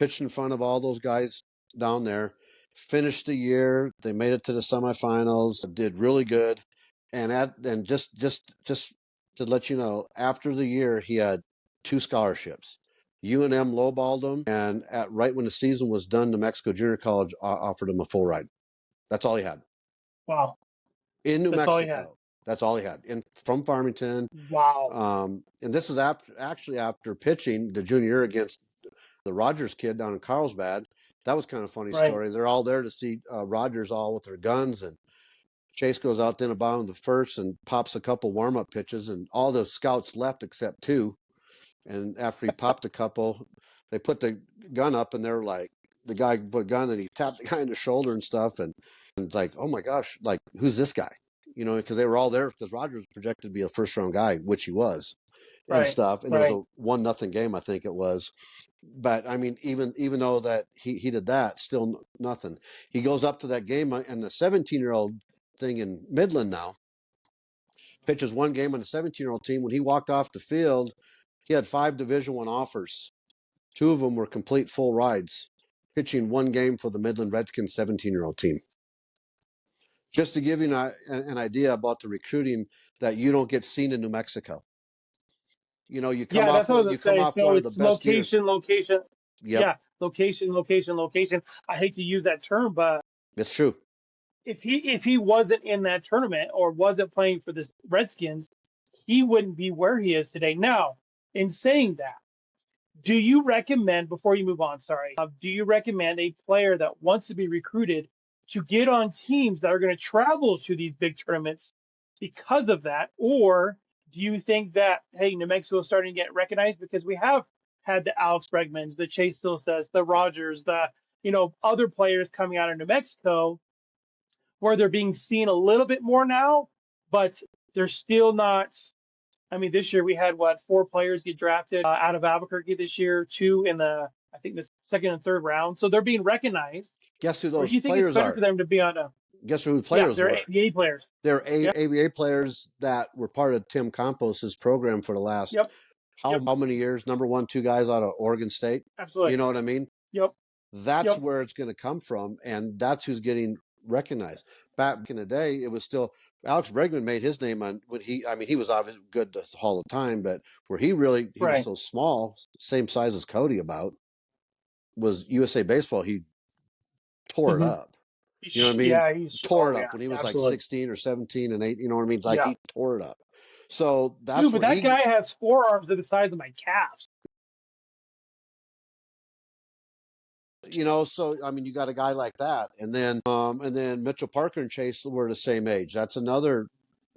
pitched in front of all those guys down there. Finished the year. They made it to the semifinals. Did really good, and just to let you know, after the year, he had 2 scholarships. UNM lowballed him, and right when the season was done, New Mexico Junior College offered him a full ride. That's all he had. Wow. In New Mexico. That's all he had. From Farmington. Wow. And this is after pitching the junior year against the Rogers kid down in Carlsbad. That was kind of a funny story. They're all there to see Rogers all with their guns, and Chase goes out in the bottom of the first and pops a couple warm-up pitches, and all the scouts left except 2. And after he popped a couple, they put the gun up, and they're like, the guy put a gun and he tapped the guy in the shoulder and stuff. And like, oh my gosh, like, who's this guy? You know, because they were all there because Rogers was projected to be a first-round guy, which he was, and stuff. And it was a 1-0 game, I think it was. But I mean, even though that he did that, still nothing. He goes up to that game, and the 17-year-old thing in Midland now pitches 1 game on the 17-year-old team. When he walked off the field, he had 5 Division I offers. 2 of them were complete full rides, pitching 1 game for the Midland Redskins 17-year-old team. Just to give you an idea about the recruiting that you don't get seen in New Mexico. You know, you come off one of the best years. Location. Yep. Yeah, location. I hate to use that term, but it's true. If he wasn't in that tournament or wasn't playing for the Redskins, he wouldn't be where he is today. Now, in saying that, do you recommend, before you move on, do you recommend a player that wants to be recruited to get on teams that are going to travel to these big tournaments because of that? Or do you think that, hey, New Mexico is starting to get recognized because we have had the Alex Bregmans, the Chase Silseth, the Rogers, the other players coming out of New Mexico where they're being seen a little bit more now, but they're still not I mean, this year we had 4 players get drafted out of Albuquerque this year, 2 in I think the second and third round. So they're being recognized. Guess who Or do those you think it's players better for are? them to be on a? Guess who the Yeah, players they're were? ABA players. They're Yep. ABA players that were part of Tim Campos's program for the last Yep. how many years? Number 1, 2 guys out of Oregon State. Absolutely. You know what I mean? Yep. That's Yep. where it's going to come from, and that's who's getting recognized. Back in the day, it was still Alex Bregman made his name on when he was obviously good the whole time, but where he was Right. so small, same size as Cody about, was USA Baseball. He tore it up. You know what I mean? Yeah, he's tore it up when he was absolutely. like 16 or 17 and 8. You know what I mean? Like Yeah. he tore it up. So that's Dude, but where that guy has forearms of the size of my calves. you know, so I mean, you got a guy like that, and then Mitchell Parker and Chase were the same age. That's another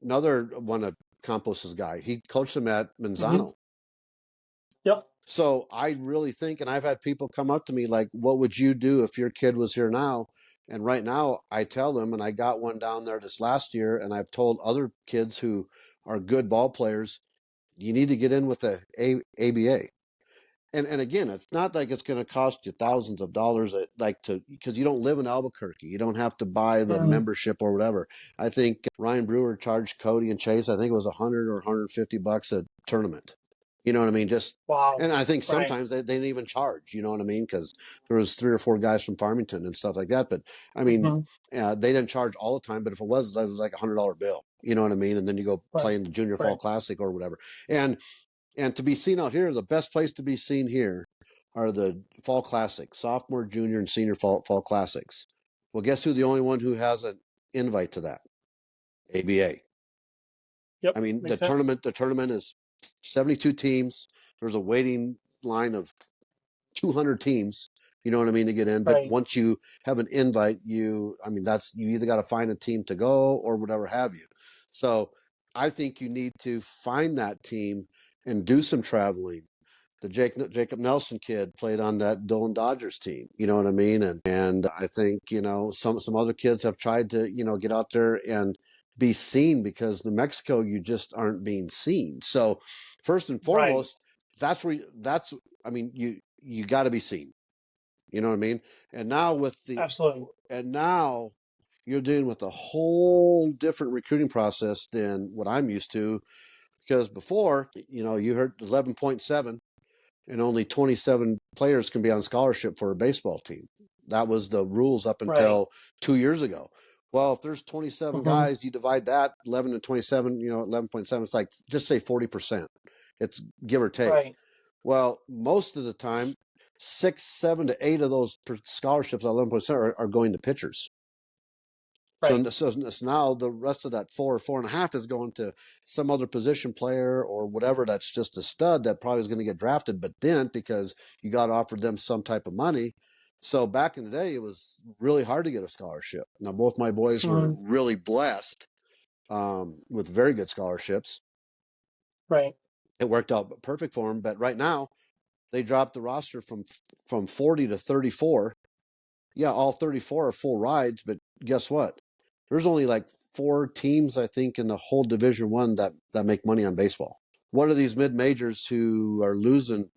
one of Campos's guy. He coached him at Manzano. Yep. So I really think, and I've had people come up to me like, "What would you do if your kid was here now?" And right now, I tell them, and I got one down there this last year, and I've told other kids who are good ball players, you need to get in with the ABA. And again, it's not like it's going to cost you thousands of dollars, because you don't live in Albuquerque. You don't have to buy the membership or whatever. I think Ryan Brewer charged Cody and Chase, I think it was $100 or $150 a tournament. You know what I mean? Just wow. And I think sometimes they didn't even charge. You know what I mean? Because there was 3 or 4 guys from Farmington and stuff like that. But I mean, they didn't charge all the time. But if it was like $100 bill. You know what I mean? And then you go play in the Junior Fall Classic or whatever. And to be seen out here, the best place to be seen here are the Fall Classics, sophomore, junior, and senior fall classics. Well, guess who the only one who has an invite to that? ABA. Yep. I mean, the tournament is 72 teams. There's a waiting line of 200 teams, you know what I mean, to get in. But once you have an invite, you either got to find a team to go or whatever have you. So I think you need to find that team and do some traveling. The Jacob Nelson kid played on that Dillon Dodgers team, you know what I mean? And I think, some other kids have tried to, get out there and be seen, because New Mexico, you just aren't being seen. So first and foremost, you got to be seen. You know what I mean? And now now you're dealing with a whole different recruiting process than what I'm used to. Because before, you heard 11.7 and only 27 players can be on scholarship for a baseball team. That was the rules up until 2 years ago. Well, if there's 27 guys, you divide that 11 and 27, 11.7, it's like, just say 40%. It's give or take. Right. Well, most of the time, 6, 7 to 8 of those scholarships, 11%, are going to pitchers. Right. So now the rest of that 4.5 is going to some other position player or whatever that's just a stud that probably is going to get drafted, but didn't, because you got offered them some type of money. So back in the day, it was really hard to get a scholarship. Now, both my boys were really blessed with very good scholarships. Right. It worked out perfect for them. But right now, they dropped the roster from 40 to 34. Yeah, all 34 are full rides, but guess what? There's only like 4 teams, I think, in the whole Division I that make money on baseball. What are these mid-majors who are losing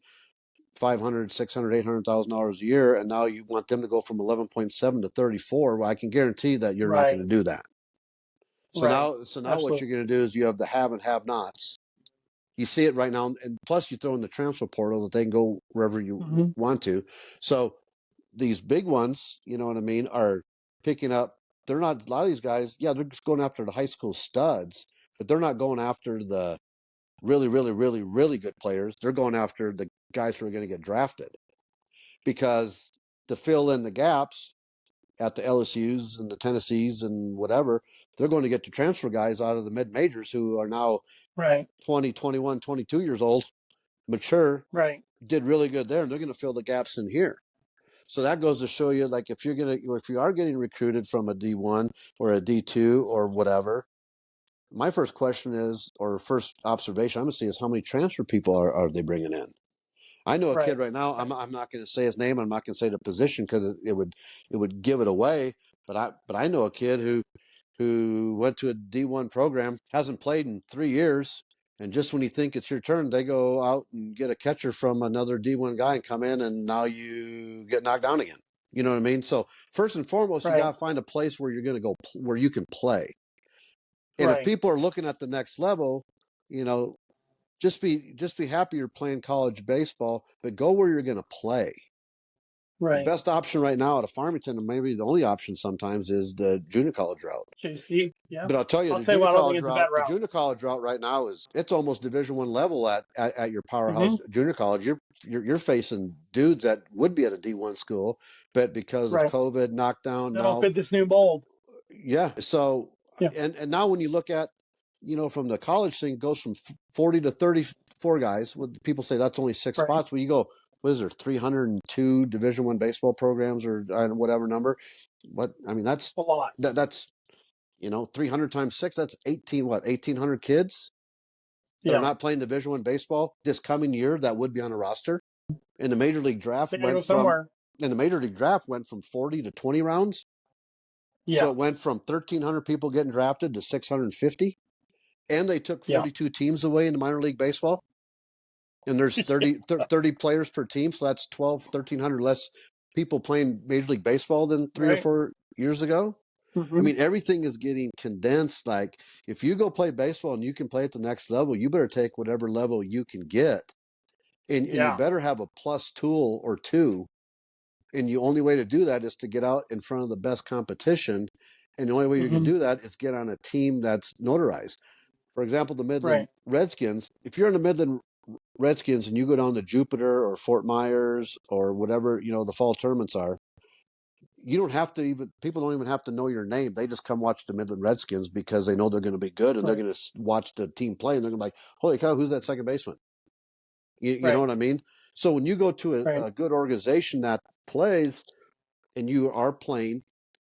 $500,000, $600,000, $800,000 a year, and now you want them to go from 11.7 to 34? Well, I can guarantee that you're not going to do that. So now what you're going to do is you have the have and have-nots. You see it right now, and plus you throw in the transfer portal that they can go wherever you want to. So these big ones, you know what I mean, are picking up. They're not, a lot of these guys, they're just going after the high school studs, but they're not going after the really, really, really, really good players. They're going after the guys who are going to get drafted, because to fill in the gaps at the LSUs and the Tennessees and whatever, they're going to get the transfer guys out of the mid-majors who are now 20, 21, 22 years old, mature, did really good there, and they're going to fill the gaps in here. So that goes to show you, like, if you are getting recruited from a D1 or a D2 or whatever, my first question is, or first observation I'm going to see, is how many transfer people are they bringing in? I know a kid right now. I'm not going to say his name. I'm not going to say the position, because it would give it away. But I know a kid who went to a D1 program, hasn't played in 3 years, And just when you think it's your turn, they go out and get a catcher from another D1 guy and come in, and now you get knocked down again. You know what I mean? So first and foremost, you got to find a place where you're going to go, where you can play. And if people are looking at the next level, you know, just be happy you're playing college baseball, but go where you're going to play. The best option right now out of Farmington, and maybe the only option sometimes, is the junior college route. JC, yeah. But I'll tell you, the junior college route right now it's almost Division I level at your powerhouse junior college. You're facing dudes that would be at a D1 school, but because of COVID knockdown, they don't fit this new mold. Yeah. So and now when you look at, you know, from the college thing, it goes from 40 to 34 guys. People say that's only 6 spots. Well, you go, what is there, 302 Division I baseball programs or whatever number? But I mean, that's a lot. That's, you know, 300 times 6, that's 1,800 kids that are not playing Division I baseball this coming year that would be on a roster. And the Major League Draft went from 40 to 20 rounds. Yeah. So it went from 1,300 people getting drafted to 650. And they took 42 teams away in the minor league baseball. And there's 30 players per team. So that's 1,300 less people playing Major League Baseball than 3 or 4 years ago. I mean, everything is getting condensed. Like, if you go play baseball and you can play at the next level, you better take whatever level you can get. And you better have a plus tool or two. And the only way to do that is to get out in front of the best competition. And the only way you can do that is get on a team that's notarized. For example, the Midland Redskins, if you're in the Midland Redskins and you go down to Jupiter or Fort Myers or whatever, you know, the fall tournaments are, you don't have to people don't even have to know your name. They just come watch the Midland Redskins because they know they're going to be good, and they're going to watch the team play, and they're going to be like, holy cow, who's that second baseman? You know what I mean? So when you go to a good organization that plays and you are playing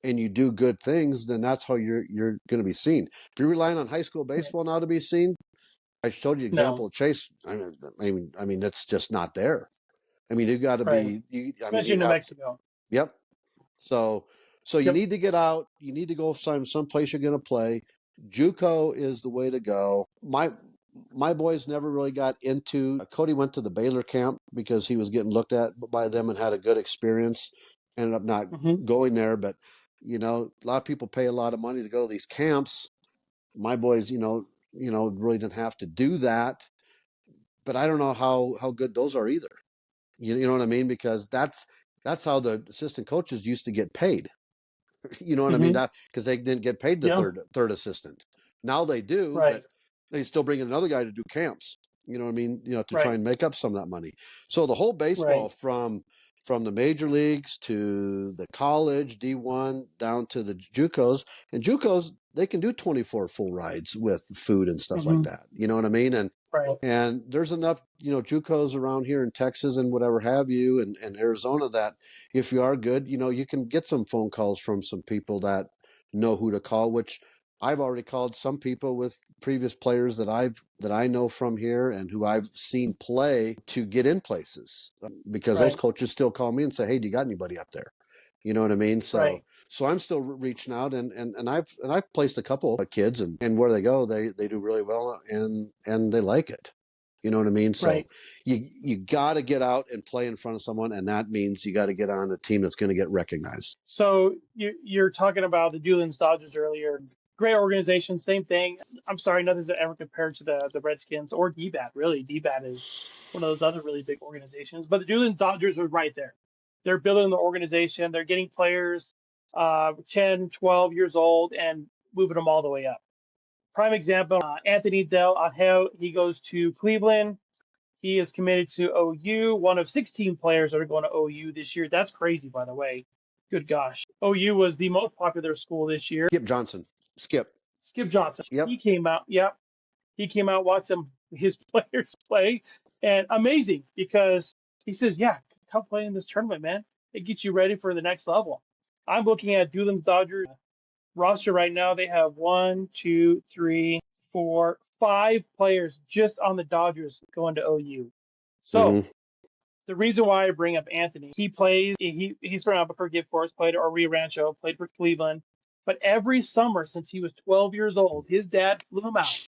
and you do good things, then that's how you're going to be seen. If you're relying on high school baseball now to be seen, I showed you an example of Chase. I mean, it's just not there. I mean, you've got to be. Especially in New Mexico. Yep. So you need to get out. You need to go someplace you're going to play. JUCO is the way to go. My boys never really got into. Cody went to the Baylor camp because he was getting looked at by them and had a good experience. Ended up not going there, but you know, a lot of people pay a lot of money to go to these camps. My boys, you know, really didn't have to do that. But I don't know how good those are either. You know what I mean? Because that's how the assistant coaches used to get paid. You know what I mean? That because they didn't get paid the third assistant. Now they do, but they still bring in another guy to do camps. You know what I mean? You know, to try and make up some of that money. So the whole baseball from the major leagues to the college D1 down to the JUCOs, and JUCOs, they can do 24 full rides with food and stuff like that. You know what I mean? And there's enough, you know, JUCOs around here in Texas and whatever have you, and Arizona, that if you are good, you know, you can get some phone calls from some people that know who to call, which I've already called some people with previous players that I know from here and who I've seen play to get in places, because those coaches still call me and say, hey, do you got anybody up there? You know what I mean? So I'm still reaching out, and I've placed a couple of kids, and where they go, they do really well, and they like it. You know what I mean? So you got to get out and play in front of someone, and that means you got to get on a team that's going to get recognized. So you're talking about the Doolins Dodgers earlier. Great organization, same thing. I'm sorry, nothing's ever compared to the Redskins or DBAT. Really, DBAT is one of those other really big organizations. But the Doolins Dodgers are right there. They're building the organization. They're getting players 10, 12 years old and moving them all the way up. Prime example, Anthony Del Angel, he goes to Cleveland. He is committed to OU, one of 16 players that are going to OU this year. That's crazy, by the way. Good gosh. OU was the most popular school this year. Skip Johnson. Skip Johnson. Yep. He came out. Yep. He came out, watched his players play, and amazing, because he says, yeah, come play in this tournament, man. It gets you ready for the next level. I'm looking at Doolins Dodgers roster right now. They have 1, 2, 3, 4, 5 players just on the Dodgers going to OU. So the reason why I bring up Anthony, he plays, he's from Albuquerque, of course, played at Rio Rancho, played for Cleveland. But every summer since he was 12 years old, his dad flew him out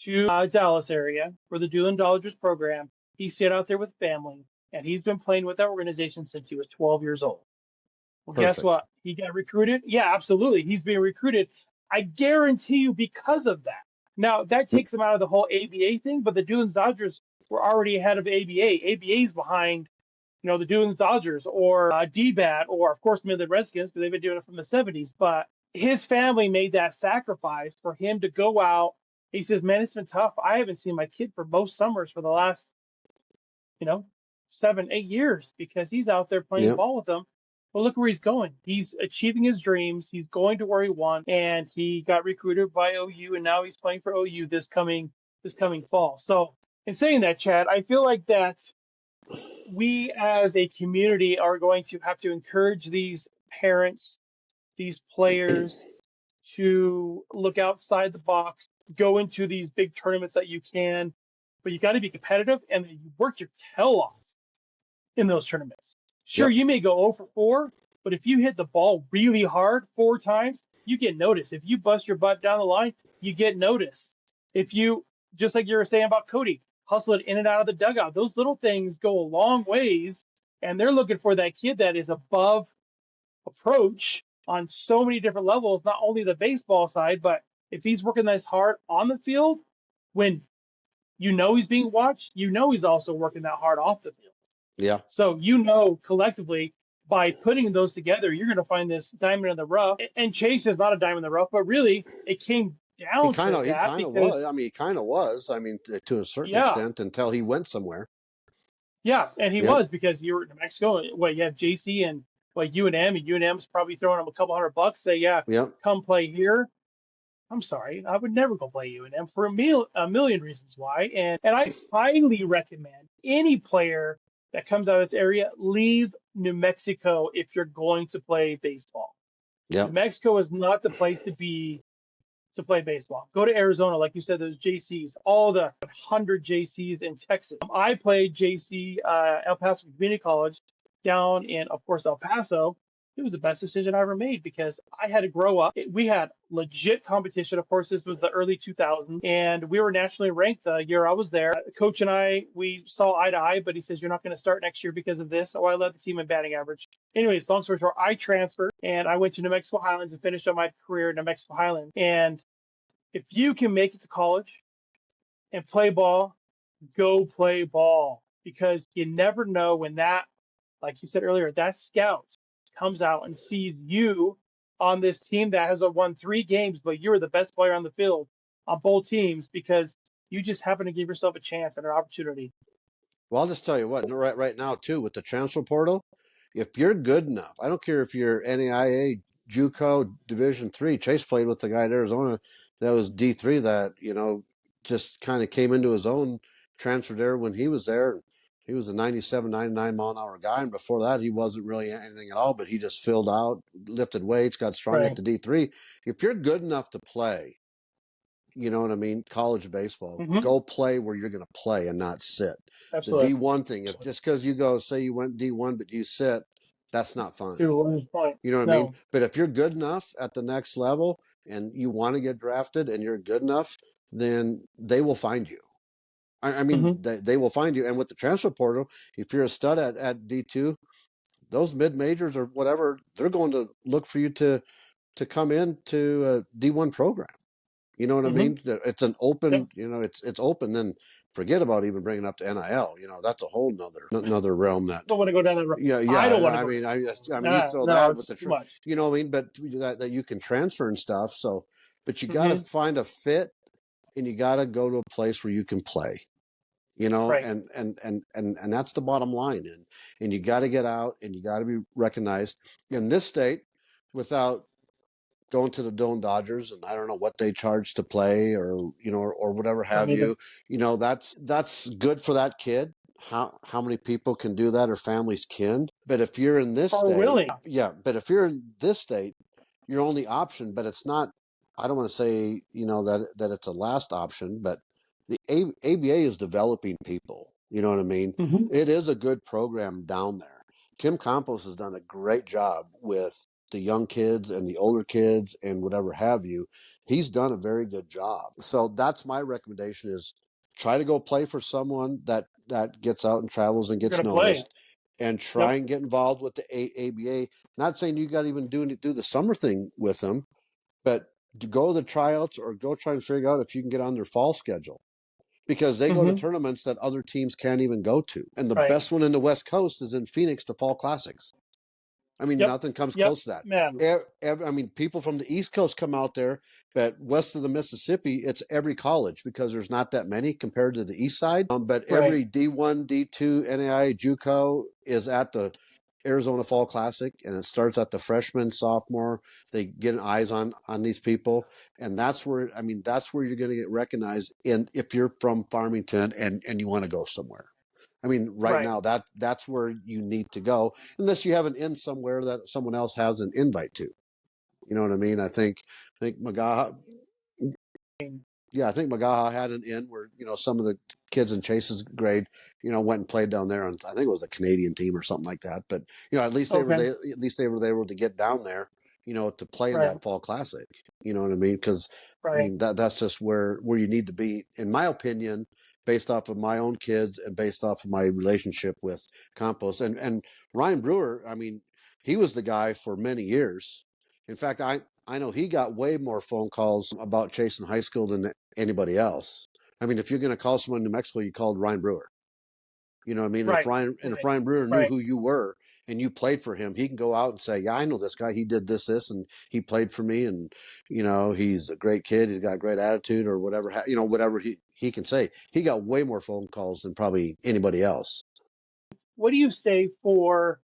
to Dallas area for the Doolin Dodgers program. He stayed out there with family, and he's been playing with that organization since he was 12 years old. Well, guess Perfect. what? He got recruited. Yeah, absolutely. He's being recruited. I guarantee you because of that. Now, that takes him out of the whole ABA thing, but the Doolin Dodgers were already ahead of ABA. ABA's behind, the Doolin Dodgers or DBAT or, of course, Midland Redskins because they've been doing it from the 70s. But his family made that sacrifice for him to go out. He says, man, it's been tough. I haven't seen my kid for most summers for the last, you know, 7, 8 years because he's out there playing Yep. ball with them. Well, look where he's going. He's achieving his dreams. He's going to where he wants, and he got recruited by OU, and now he's playing for OU this coming fall. So, in saying that, Chad, I feel like that we as a community are going to have to encourage these parents, these players, to look outside the box, go into these big tournaments that you can, but you got to be competitive and you work your tail off in those tournaments. Sure, Yep. you may go 0 for 4, but if you hit the ball really hard 4 times, you get noticed. If you bust your butt down the line, you get noticed. If you, just like you were saying about Cody, hustle it in and out of the dugout, those little things go a long ways, and they're looking for that kid that is above approach on so many different levels, not only the baseball side, but if he's working this hard on the field, when he's being watched, he's also working that hard off the field. Yeah. So, collectively, by putting those together, you're going to find this diamond in the rough. And Chase is not a diamond in the rough, but really it came down to He that kind of because, was. I mean, he kind of was. I mean, to a certain yeah, extent, until he went somewhere. yeah. And he Yep. was because you were in New Mexico. What, you have JC and UNM, and UNM's probably throwing him a couple $100, say, yeah, Yep. come play here. I'm sorry, I would never go play UNM for a million reasons why. And I highly recommend any player that comes out of this area leave New Mexico if you're going to play baseball. New Yep. Mexico is not the place to be to play baseball. Go to Arizona, like you said, those JCs, all the 100 JCs in Texas. I played JC, El Paso Community College down in, of course, El Paso. It was the best decision I ever made because I had to grow up. We had legit competition. Of course, this was the early 2000s, and we were nationally ranked the year I was there. Coach and I, we saw eye to eye, but he says, you're not going to start next year because of this. So I led the team in batting average. Anyways, long story short, I transferred, and I went to New Mexico Highlands and finished up my career in New Mexico Highlands. And if you can make it to college and play ball, go play ball because you never know when that, like you said earlier, that scout comes out and sees you on this team that has won 3 games, but you're the best player on the field on both teams because you just happen to give yourself a chance and an opportunity. Well, I'll just tell you what. Right now, too, with the transfer portal, if you're good enough, I don't care if you're NAIA, JUCO, Division III. Chase played with the guy at Arizona that was D3 that just kind of came into his own. Transferred there when he was there. He was a 97, 99 mile an hour guy, and before that, he wasn't really anything at all. But he just filled out, lifted weights, got strong Right. at the D3. If you're good enough to play, you know what I mean, college baseball, Mm-hmm. go play where you're going to play and not sit. Absolutely. The D1 thing, if just because you go say you went D1 but you sit, that's not fun. To his point. You know what I No. mean? But if you're good enough at the next level and you want to get drafted and you're good enough, then they will find you. I mean, they will find you. And with the transfer portal, if you're a stud at D2, those mid majors or whatever, they're going to look for you to come into a D1 program. You know what I mean? It's an open, it's open. Then forget about even bringing up the NIL. That's a whole another realm that. Don't want to go down that road. Yeah. I don't want to I go mean, down I mean, you throw no, that with it's the, too much. you know what I mean? But that you can transfer and stuff. So, but you got to find a fit, and you got to go to a place where you can play. Right. And that's the bottom line. And you got to get out, and you got to be recognized in this state without going to the Dolan Dodgers, and I don't know what they charge to play, or or whatever have you. That's good for that kid. How many people can do that, or families can? But if you're in this state, willing. yeah. But if you're in this state, your only option. But it's not. I don't want to say that it's a last option, but the ABA is developing people. You know what I mean? It is a good program down there. Kim Campos has done a great job with the young kids and the older kids and whatever have you. He's done a very good job. So that's my recommendation is try to go play for someone that gets out and travels and You're gets going to play. noticed, and try Yep. and get involved with the ABA. Not saying you got to even do the summer thing with them, but to go to the tryouts or go try and figure out if you can get on their fall schedule, because they go to Mm-hmm. tournaments that other teams can't even go to. And the Right. best one in the West Coast is in Phoenix, the Fall Classics. I mean, Yep. nothing comes Yep. close to that. Man. I mean, people from the East Coast come out there, but west of the Mississippi, it's every college because there's not that many compared to the East side. But every Right. D1, D2, NAI, JUCO is at the Arizona Fall Classic, and it starts at the freshman, sophomore. They get eyes on these people, and that's where you're going to get recognized. And if you're from Farmington and you want to go somewhere. I mean, right Right. now that's where you need to go, unless you have an in somewhere that someone else has an invite to. You know what I mean? I think Magaha, yeah, I think Magaha had an in where some of the kids in Chase's grade, went and played down there, and I think it was a Canadian team or something like that. But at least Okay. they were able to get down there, to play in Right. that Fall Classic. You know what I mean? Because I Right. mean that's just where you need to be, in my opinion, based off of my own kids and based off of my relationship with Campos and Ryan Brewer. I mean, he was the guy for many years. In fact, I know he got way more phone calls about Chase in high school than anybody else. I mean, if you're going to call someone in New Mexico, you called Ryan Brewer. You know what I mean? Right. If Ryan Brewer knew Right. who you were and you played for him, he can go out and say, "Yeah, I know this guy. He did this, and he played for me, and he's a great kid. He's got a great attitude, or whatever. Whatever he can say." He got way more phone calls than probably anybody else. What do you say for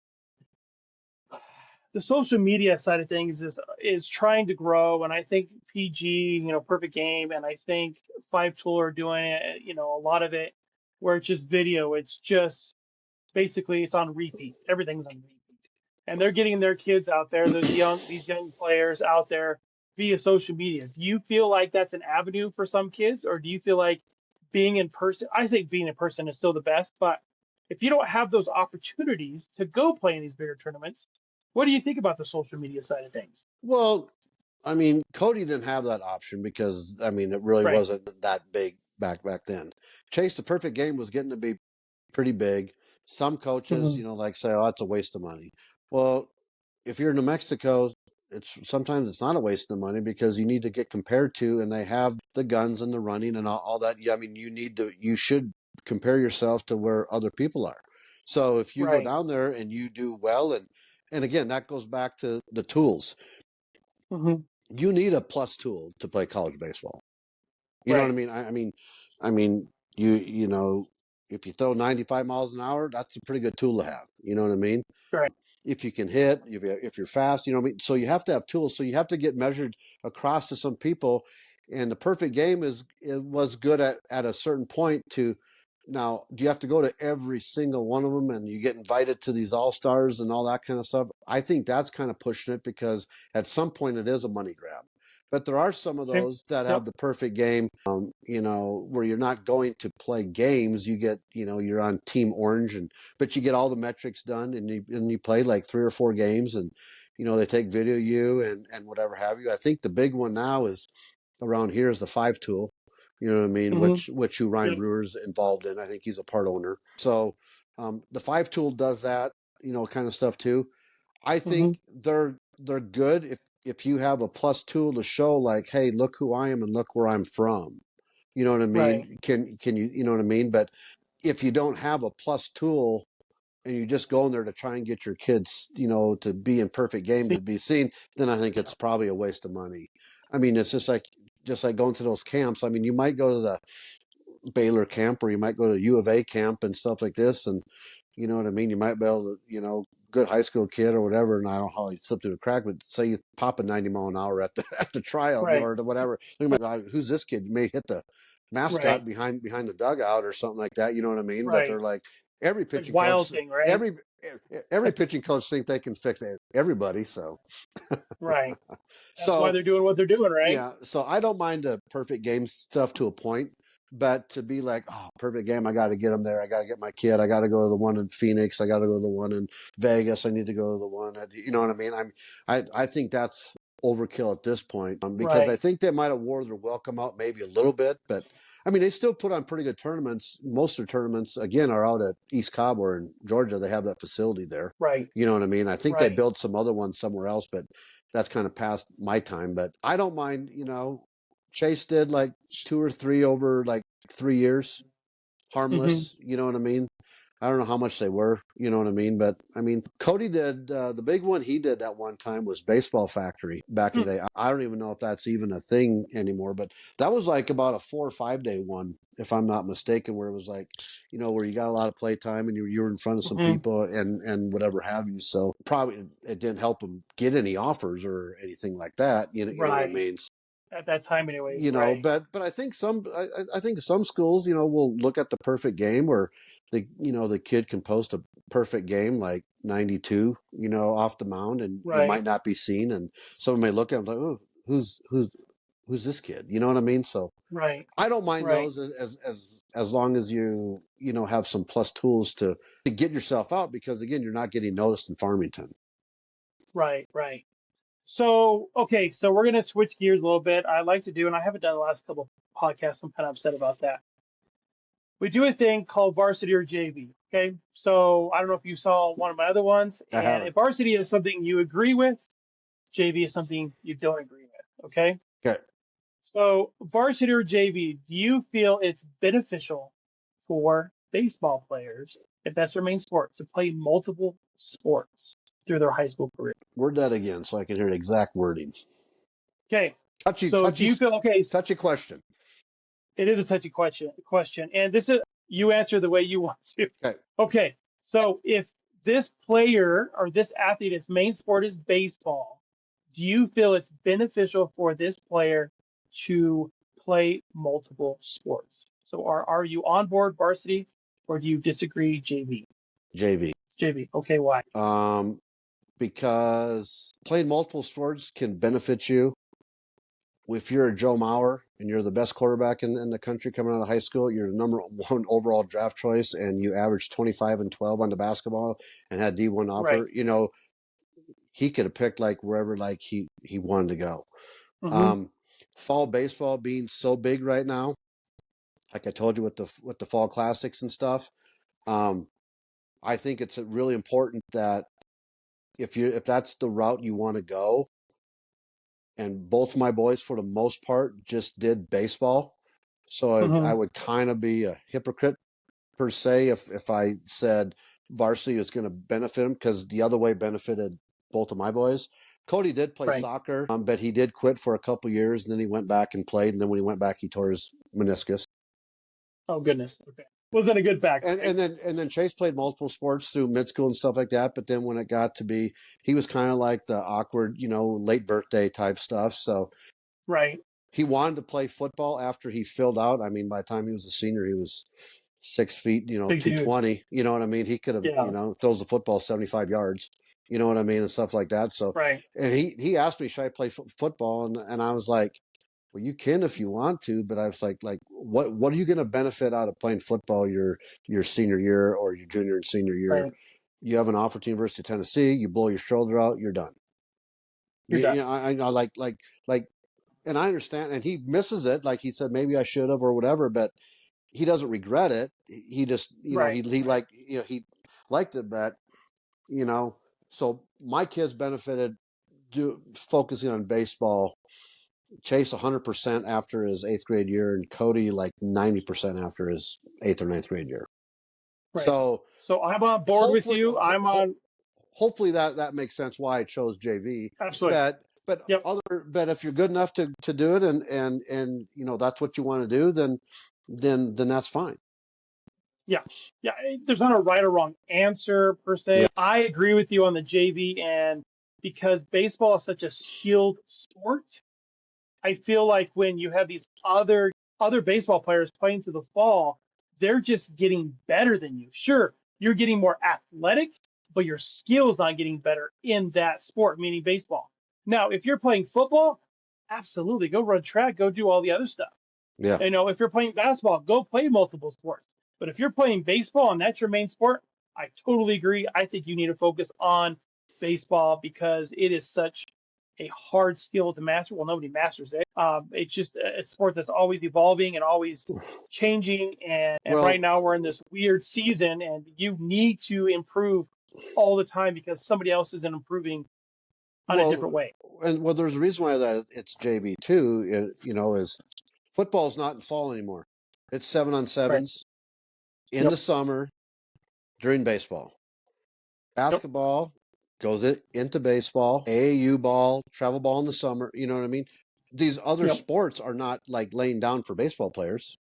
the social media side of things is trying to grow, and I think PG, Perfect Game, and I think Five Tool are doing it, a lot of it where it's just video. It's just basically it's on repeat. Everything's on repeat, and they're getting their kids out there, these young players out there via social media. Do you feel like that's an avenue for some kids, or do you feel like being in person? I think being in person is still the best, but if you don't have those opportunities to go play in these bigger tournaments, what do you think about the social media side of things? Well, I mean, Cody didn't have that option because it really Right. wasn't that big back then. Chase the Perfect Game was getting to be pretty big. Some coaches, Mm-hmm. say, "Oh, that's a waste of money." Well, if you're in New Mexico, sometimes it's not a waste of money because you need to get compared to, and they have the guns and the running and all that. I mean, you should compare yourself to where other people are. So if you go Right. down there and you do well, and again, that goes back to the tools. Mm-hmm. You need a plus tool to play college baseball. You know what I Right. mean? I mean, if you throw 95 miles an hour, that's a pretty good tool to have. You know what I mean? Right. If you can hit, if you're fast, you know what I mean? So you have to have tools. So you have to get measured across to some people. And the Perfect Game it was good at a certain point to. Now, do you have to go to every single one of them and you get invited to these all-stars and all that kind of stuff? I think that's kind of pushing it because at some point it is a money grab. But there are some of Okay. those that Yep. have the Perfect Game, where you're not going to play games. You get, you're on Team Orange, but you get all the metrics done, and you play like 3 or 4 games, and they take video you and whatever have you. I think the big one now is around here is the 5 tool. You know what I mean? Mm-hmm. Which Ryan Yep. Brewer's involved in. I think he's a part owner. So the 5 tool does that, kind of stuff too. I Mm-hmm. think they're good if you have a plus tool to show, like, hey, look who I am and look where I'm from. You know what I Right. mean? Can you know what I mean? But if you don't have a plus tool and you just go in there to try and get your kids, to be in Perfect Game See. to be seen, then I think it's probably a waste of money. I mean, it's just like going to those camps. I mean, you might go to the Baylor camp or you might go to U of A camp and stuff like this, and you know what I mean? You might be able to, good high school kid or whatever, and I don't know how you slip through the crack, but say you pop a 90 mile an hour at the tryout, Right. or whatever. Who's this kid? You may hit the mascot Right. behind the dugout or something like that. You know what I mean? But they're Right. like every Like pitching wild coach, thing, right? every pitching coach think they can fix everybody. So Right. That's why so they're doing what they're doing, right? yeah, so I don't mind the Perfect Game stuff to a point. But to be like, oh, perfect game, I got to get him there. I got to get my kid. I got to go to the one in Phoenix. I got to go to the one in Vegas. I need to go to the one. You know what I mean? I think that's overkill at this point, because I Right. think they might have wore their welcome out maybe a little bit, but I mean, they still put on pretty good tournaments. Most of their tournaments, again, are out at East Cobb or in Georgia. They have that facility there. Right. You know what I mean? I think they Right. built some other ones somewhere else, but that's kind of past my time. But I don't mind, Chase did like 2 or 3 over like 3 years, Hmm. harmless. You know what I mean? I don't know how much they were, you know what I mean? But I mean, Cody did the big one he did that one time was Baseball Factory back in the day. I don't even know if that's even a thing anymore, but that was like about a 4 or 5 day one, if I'm not mistaken, where it was like, where you got a lot of play time and you were in front of some Hmm. people and whatever have you. So probably it didn't help him get any offers or anything like that. You know what I Right. mean? At that time, anyways. Right. But I think I think some schools, will look at the perfect game where the kid can post a perfect game like 92, off the mound, and it Right. might not be seen, and someone may look at him like, oh, who's this kid? You know what I mean? So Right. I don't mind Right. those as long as you have some plus tools to get yourself out, because again, you're not getting noticed in Farmington. Right. Right. So, okay, so we're going to switch gears a little bit. I like to do, and I haven't done the last couple of podcasts. I'm kind of upset about that. We do a thing called Varsity or JV. Okay. So I don't know if you saw one of my other ones. I And haven't. if Varsity is something you agree with, JV is something you don't agree with. Okay. Okay. So Varsity or JV, do you feel it's beneficial for baseball players, if that's their main sport, to play multiple sports through their high school career? Word that again so I can hear the exact wording. Okay. Touchy, So do touchy, you feel okay? touchy question. It is a touchy question, and this is you answer the way you want to. Okay. Okay, so if this player or this athlete's main sport is baseball, do you feel it's beneficial for this player to play multiple sports? So are you on board Varsity, or do you disagree JV? JV. JV. Okay, why? Um, because playing multiple sports can benefit you. If you're a Joe Mauer and you're the best quarterback in the country coming out of high school, you're the number one overall draft choice, and you averaged 25 and 12 on the basketball and had D1 Right. offer, he could have picked like wherever like he wanted to go. Mm-hmm. Um, fall baseball being so big right now, like I told you with the fall classics and stuff, um, I think it's really important that if that's the route you want to go, and both my boys for the most part just did baseball, so I Mm-hmm. would kind of be a hypocrite per se if I said varsity is going to benefit him, because the other way benefited both of my boys. Cody did play Right. soccer, but he did quit for a couple years, and then he went back and played, and then when he went back, he tore his meniscus. Oh goodness. Okay. Wasn't a good back, and right? and then Chase played multiple sports through mid school and stuff like that. But then when it got to be, he was kind of like the awkward, late birthday type stuff. So Right. he wanted to play football after he filled out. I mean, by the time he was a senior, he was 6 feet, Big dude. 220. You know what I mean? He could have, Yeah. throws the football 75 yards. You know what I mean, and stuff like that. So, Right. and he asked me, should I play football? And I was like, well, you can if you want to, but I was like, what are you going to benefit out of playing football your senior year or your junior and senior year? Right. You have an offer to University of Tennessee, you blow your shoulder out, you're done. You're done. I know, like, and I understand, and he misses it. Like he said, maybe I should have or whatever, but he doesn't regret it. He just, Right. he like, he liked it, but you know, so my kids benefited focusing on baseball. Chase 100% after his 8th grade year, and Cody like 90% after his 8th or 9th grade year. Right. So So I'm on board with hopefully, you. I'm on hopefully that makes sense why I chose JV. absolutely. But Yep. but if you're good enough to do it, and that's what you want to do, then that's fine. Yeah. Yeah. There's not a right or wrong answer per Yeah. se. I agree with you on the JV, and because baseball is such a skilled sport, I feel like when you have these other baseball players playing through the fall, they're just getting better than you. Sure, you're getting more athletic, but your skill's not getting better in that sport, meaning baseball. Now, if you're playing football, absolutely go run track, go do all the other stuff. Yeah. If you're playing basketball, go play multiple sports. But if you're playing baseball and that's your main sport, I totally agree. I think you need to focus on baseball because it is such a hard skill to master. Well, nobody masters it. It's just a sport that's always evolving and always changing. And right Well, now we're in this weird season, and you need to improve all the time because somebody else isn't improving on a well, different way. and well, there's a reason why that it's JV too. Is football's not in fall anymore. It's 7-on-7s Right. in Yep. the summer during baseball. Yep. Basketball goes into baseball, AAU ball, travel ball in the summer. You know what I mean? These other Yep. sports are not like laying down for baseball players.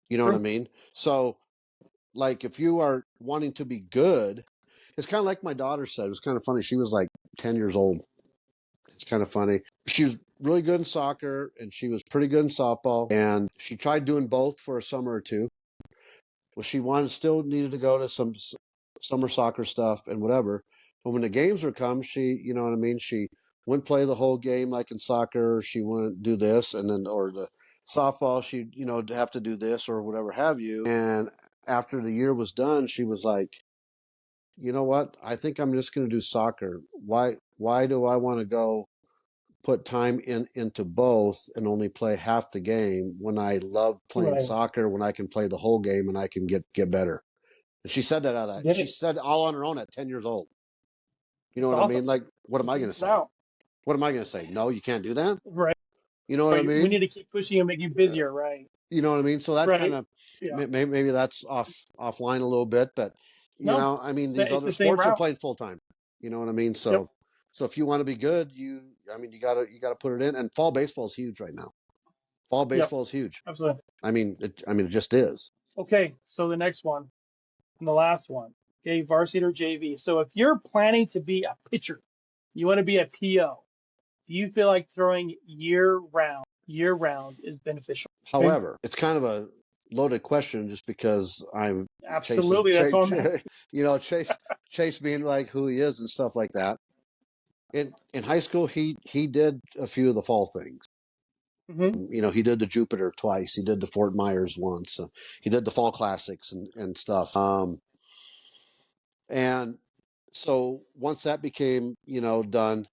You know what I True. mean? So, like, if you are wanting to be good, it's kind of like my daughter said. It was kind of funny. She was like 10 years old. It's kind of funny. She was really good in soccer and she was pretty good in softball. And she tried doing both for a summer or two. Well, she still needed to go to some summer soccer stuff and whatever. But when the games would come, she, you know what I mean? She wouldn't play the whole game like in soccer. She wouldn't do this. And then, or the softball, she'd, have to do this or whatever have you. And after the year was done, she was like, you know what? I think I'm just going to do soccer. Why do I want to go put time into both and only play half the game when I love playing Right. soccer, when I can play the whole game and I can get better? And she said that out of that. Get She it. said all on her own at 10 years old. You know It's what I mean? awesome. Like, what am She I going figured to it say? out. What am I going to say? No, you can't do that. Right. You know what I Right. We mean? need to keep pushing and make you busier. Right. You know what I mean? So that kind Right. of, Yeah. maybe that's offline a little bit, but No, I mean, these it's other the same sports are route. playing full time. You know what I mean? Yep. So if you want to be good, you gotta put it in. And fall baseball is huge right now. Fall Yep. baseball is huge. Absolutely. It just is. Okay. So the next one and the last one. Okay. Varsity or JV. So if you're planning to be a pitcher, you want to be a PO. Do you feel like throwing year round is beneficial? Okay. However, it's kind of a loaded question just because I'm Chase's, Absolutely. That's what I'm asking. Chase being like who he is and stuff like that. In high school, he did a few of the fall things. Mm-hmm. He did the Jupiter twice. He did the Fort Myers once. He did the fall classics and stuff. And so once that became, done,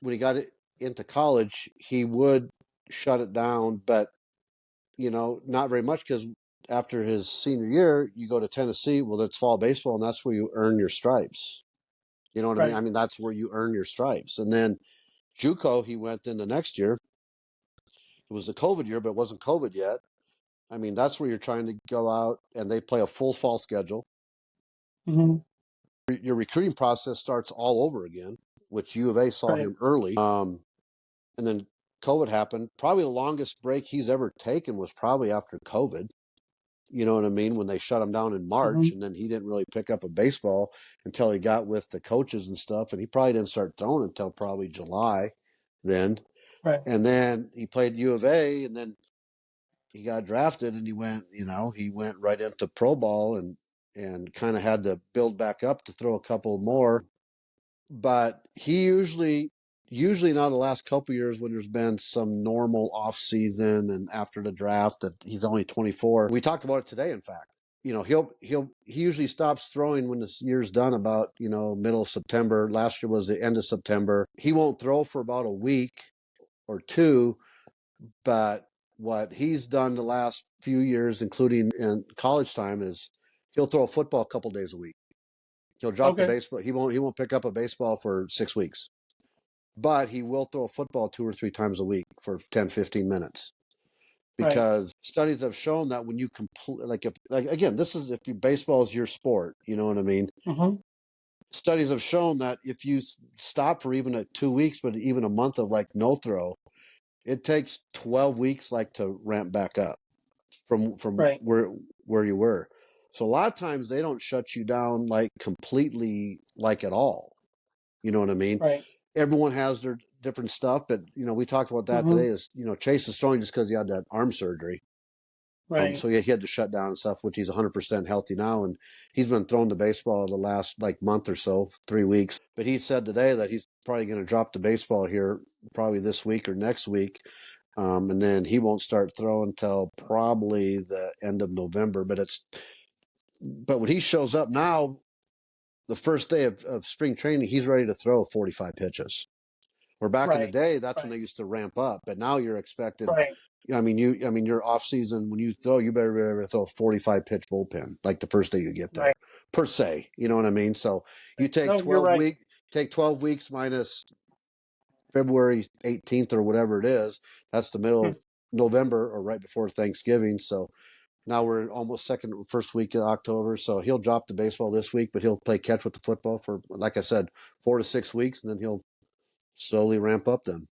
when he got into college, he would shut it down, but not very much because after his senior year, you go to Tennessee. Well, that's fall baseball, and that's where you earn your stripes. You know what I mean? Right. I mean, that's where you earn your stripes. And then JUCO, he went in the next year. It was the COVID year, but it wasn't COVID yet. I mean, that's where you're trying to go out, and they play a full fall schedule. Mm-hmm. Your recruiting process starts all over again, which U of A saw Right. him early. And then COVID happened. Probably the longest break he's ever taken was probably after COVID. You know what I mean? When they shut him down in March, Mm-hmm. and then he didn't really pick up a baseball until he got with the coaches and stuff. And he probably didn't start throwing until probably July then. Right. And then he played U of A, and then he got drafted, and he went right into pro ball and kind of had to build back up to throw a couple more. But he usually not the last couple of years when there's been some normal off season and after the draft that he's only 24. We talked about it today, in fact. He usually stops throwing when this year's done about, middle of September. Last year was the end of September. He won't throw for about a week or two, but what he's done the last few years, including in college time, is he'll throw a football a couple days a week. He'll drop the Okay. baseball. He won't pick up a baseball for 6 weeks. But he will throw a football 2 or 3 times a week for 10, 15 minutes. Right. Because studies have shown that when you again, this is if baseball is your sport, you know what I mean? Mm-hmm. Studies have shown that if you stop for even 2 weeks, but even a month of like no throw, it takes 12 weeks like to ramp back up from Right. where you were. So a lot of times they don't shut you down like completely like at all. You know what I mean? Right. Everyone has their different stuff, but we talked about that Mm-hmm. today. Is Chase is throwing just because he had that arm surgery. Right. So yeah, he had to shut down and stuff, which he's 100% healthy now, and he's been throwing the baseball the last like month or so, 3 weeks. But he said today that he's probably going to drop the baseball here probably this week or next week And then he won't start throwing until probably the end of November. But when he shows up now, the first day of spring training, he's ready to throw 45 pitches. Where back in the day, that's when they used to ramp up. But now you're expected. Right. Your off season, when you throw, you better throw a 45 pitch bullpen like the first day you get there, Right. per se. You know what I mean? So you take No, you're right. take 12 weeks minus February 18th or whatever it is. That's the middle of November or right before Thanksgiving. So now we're in almost first week of October. So he'll drop the baseball this week, but he'll play catch with the football for, like I said, 4 to 6 weeks, and then he'll slowly ramp up then.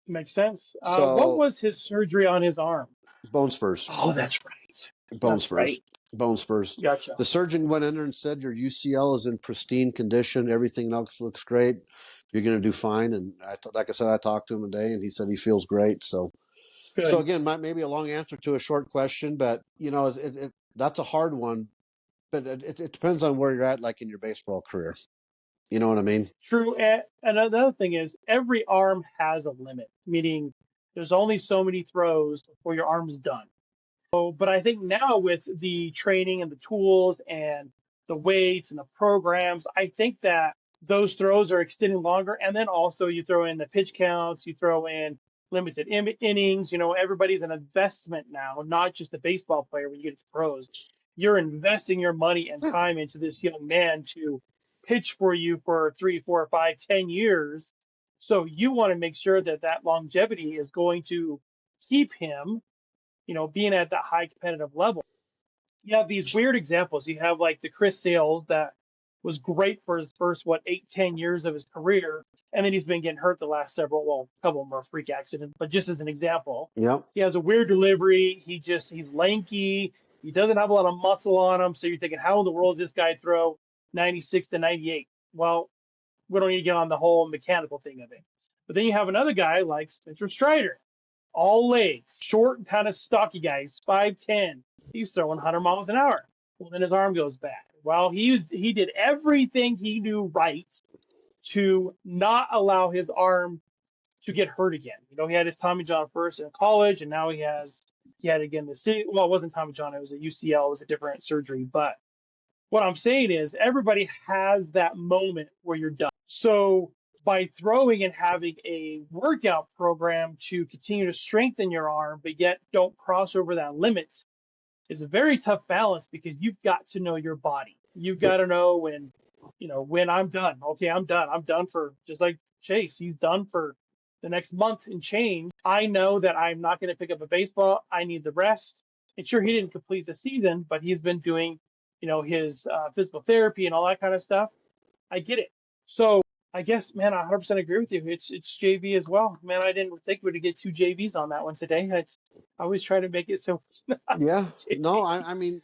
Makes sense. What So was his surgery on his arm? bone spurs. Oh, that's right. Bone spurs. Right. Bone spurs. Gotcha. The surgeon went in there and said your UCL is in pristine condition. Everything else looks great. You're going to do fine. And like I said, I talked to him today, and he said he feels great. So again, maybe a long answer to a short question, but that's a hard one. But it depends on where you're at, like in your baseball career. You know what I mean? True. And another thing is every arm has a limit, meaning there's only so many throws before your arm's done. So, but I think now with the training and the tools and the weights and the programs, I think that those throws are extending longer. And then also you throw in the pitch counts, you throw in limited innings. Everybody's an investment now, not just a baseball player when you get to pros. You're investing your money and time into this young man to pitch for you for 3, 4, 5, 10 years. So you want to make sure that that longevity is going to keep him being at that high competitive level. You have these weird examples. You have like the Chris Sale that was great for his first, 8, 10 years of his career. And then he's been getting hurt the last several, a couple more freak accidents, but just as an example, he has a weird delivery. He's lanky. He doesn't have a lot of muscle on him. So you're thinking, how in the world does this guy throw 96 to 98? Well, we don't need to get on the whole mechanical thing of it. But then you have another guy like Spencer Strider, all legs, short and kind of stocky guy. He's 5'10". He's throwing 100 miles an hour. Well, then his arm goes bad. Well, he did everything he knew right to not allow his arm to get hurt again. He had his Tommy John first in college, and now he had it again this season. Well, it wasn't Tommy John. It was a UCL. It was a different surgery. But what I'm saying is everybody has that moment where you're done. So by throwing and having a workout program to continue to strengthen your arm, but yet don't cross over that limit, is a very tough balance because you've got to know your body. You've got to know when I'm done. Okay, I'm done. I'm done for, just like Chase. He's done for the next month and change. I know that I'm not going to pick up a baseball. I need the rest. And sure, he didn't complete the season, but he's been doing, his physical therapy and all that kind of stuff. I get it. So I guess, man, I 100% agree with you. It's JV as well. Man, I didn't think we'd get 2 JVs on that one today. I always try to make it so it's not. Yeah. JV. No, I mean,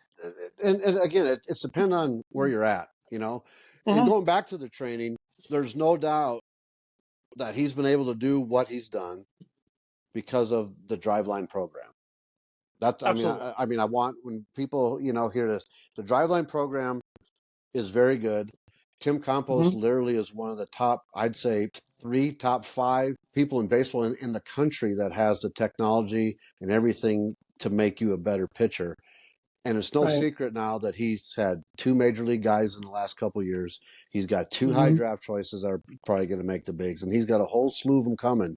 and again, it's depend on where you're at, And going back to the training, there's no doubt that he's been able to do what he's done because of the driveline program. That's, I mean, I want, when people, hear this, the driveline program is very good. Tim Campos literally is one of the top, I'd say 3, top 5 people in baseball in the country that has the technology and everything to make you a better pitcher. And it's no secret now that he's had 2 major league guys in the last couple of years. He's got 2 high draft choices that are probably going to make the bigs, and he's got a whole slew of them coming.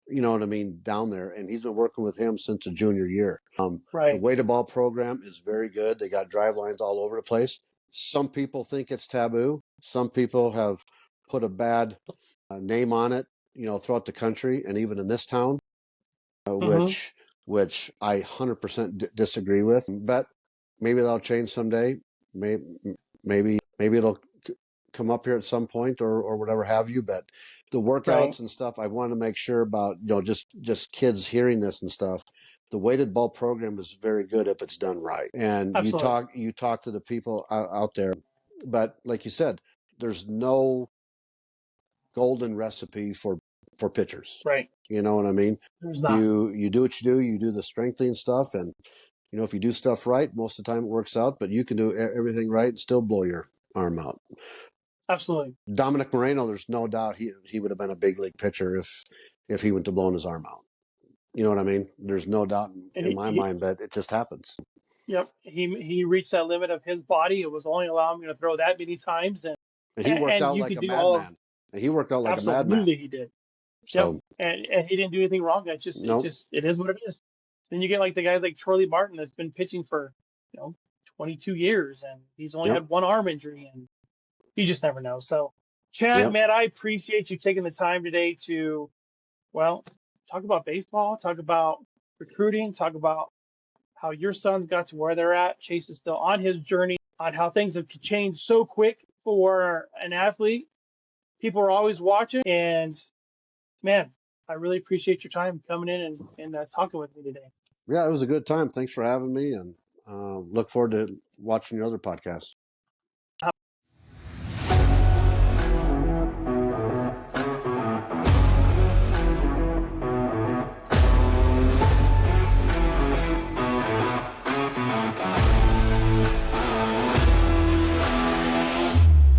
You know what I mean, down there, and he's been working with him since the junior year. The weighted ball program is very good. They got drive lines all over the place. Some people think it's taboo. Some people have put a bad name on it, throughout the country and even in this town, which I 100% disagree with. But maybe that'll change someday. Maybe it'll come up here at some point or whatever have you. But the workouts and stuff, I want to make sure about, just kids hearing this and stuff. The weighted ball program is very good if it's done right. And you talk to the people out there, but like you said, there's no golden recipe for pitchers. Right. You know what I mean? There's not. You do what you do. You do the strengthening stuff, and if you do stuff right, most of the time it works out. But you can do everything right and still blow your arm out. Absolutely. Dominic Moreno, there's no doubt he would have been a big league pitcher if he went to blowing his arm out. You know what I mean? There's no doubt And in my mind that it just happens. yep, he reached that limit of his body. It was only allowing him to throw that many times, And he worked and out you like could a do all of. madman. And he worked out like a madman. Absolutely, he did. Yep, So, and he didn't do anything wrong. nope. It is what it is. Then you get like the guys like Charlie Martin that's been pitching for 22 years, and he's only Yep. had one arm injury, and you just never know. So, Chad, Yep. man, I appreciate you taking the time today to, well, talk about baseball, talk about recruiting, talk about how your sons got to where they're at. Chase is still on his journey, on how things have changed so quick for an athlete. People are always watching, and man, I really appreciate your time coming in and talking with me today. Yeah, it was a good time. Thanks for having me, and look forward to watching your other podcasts.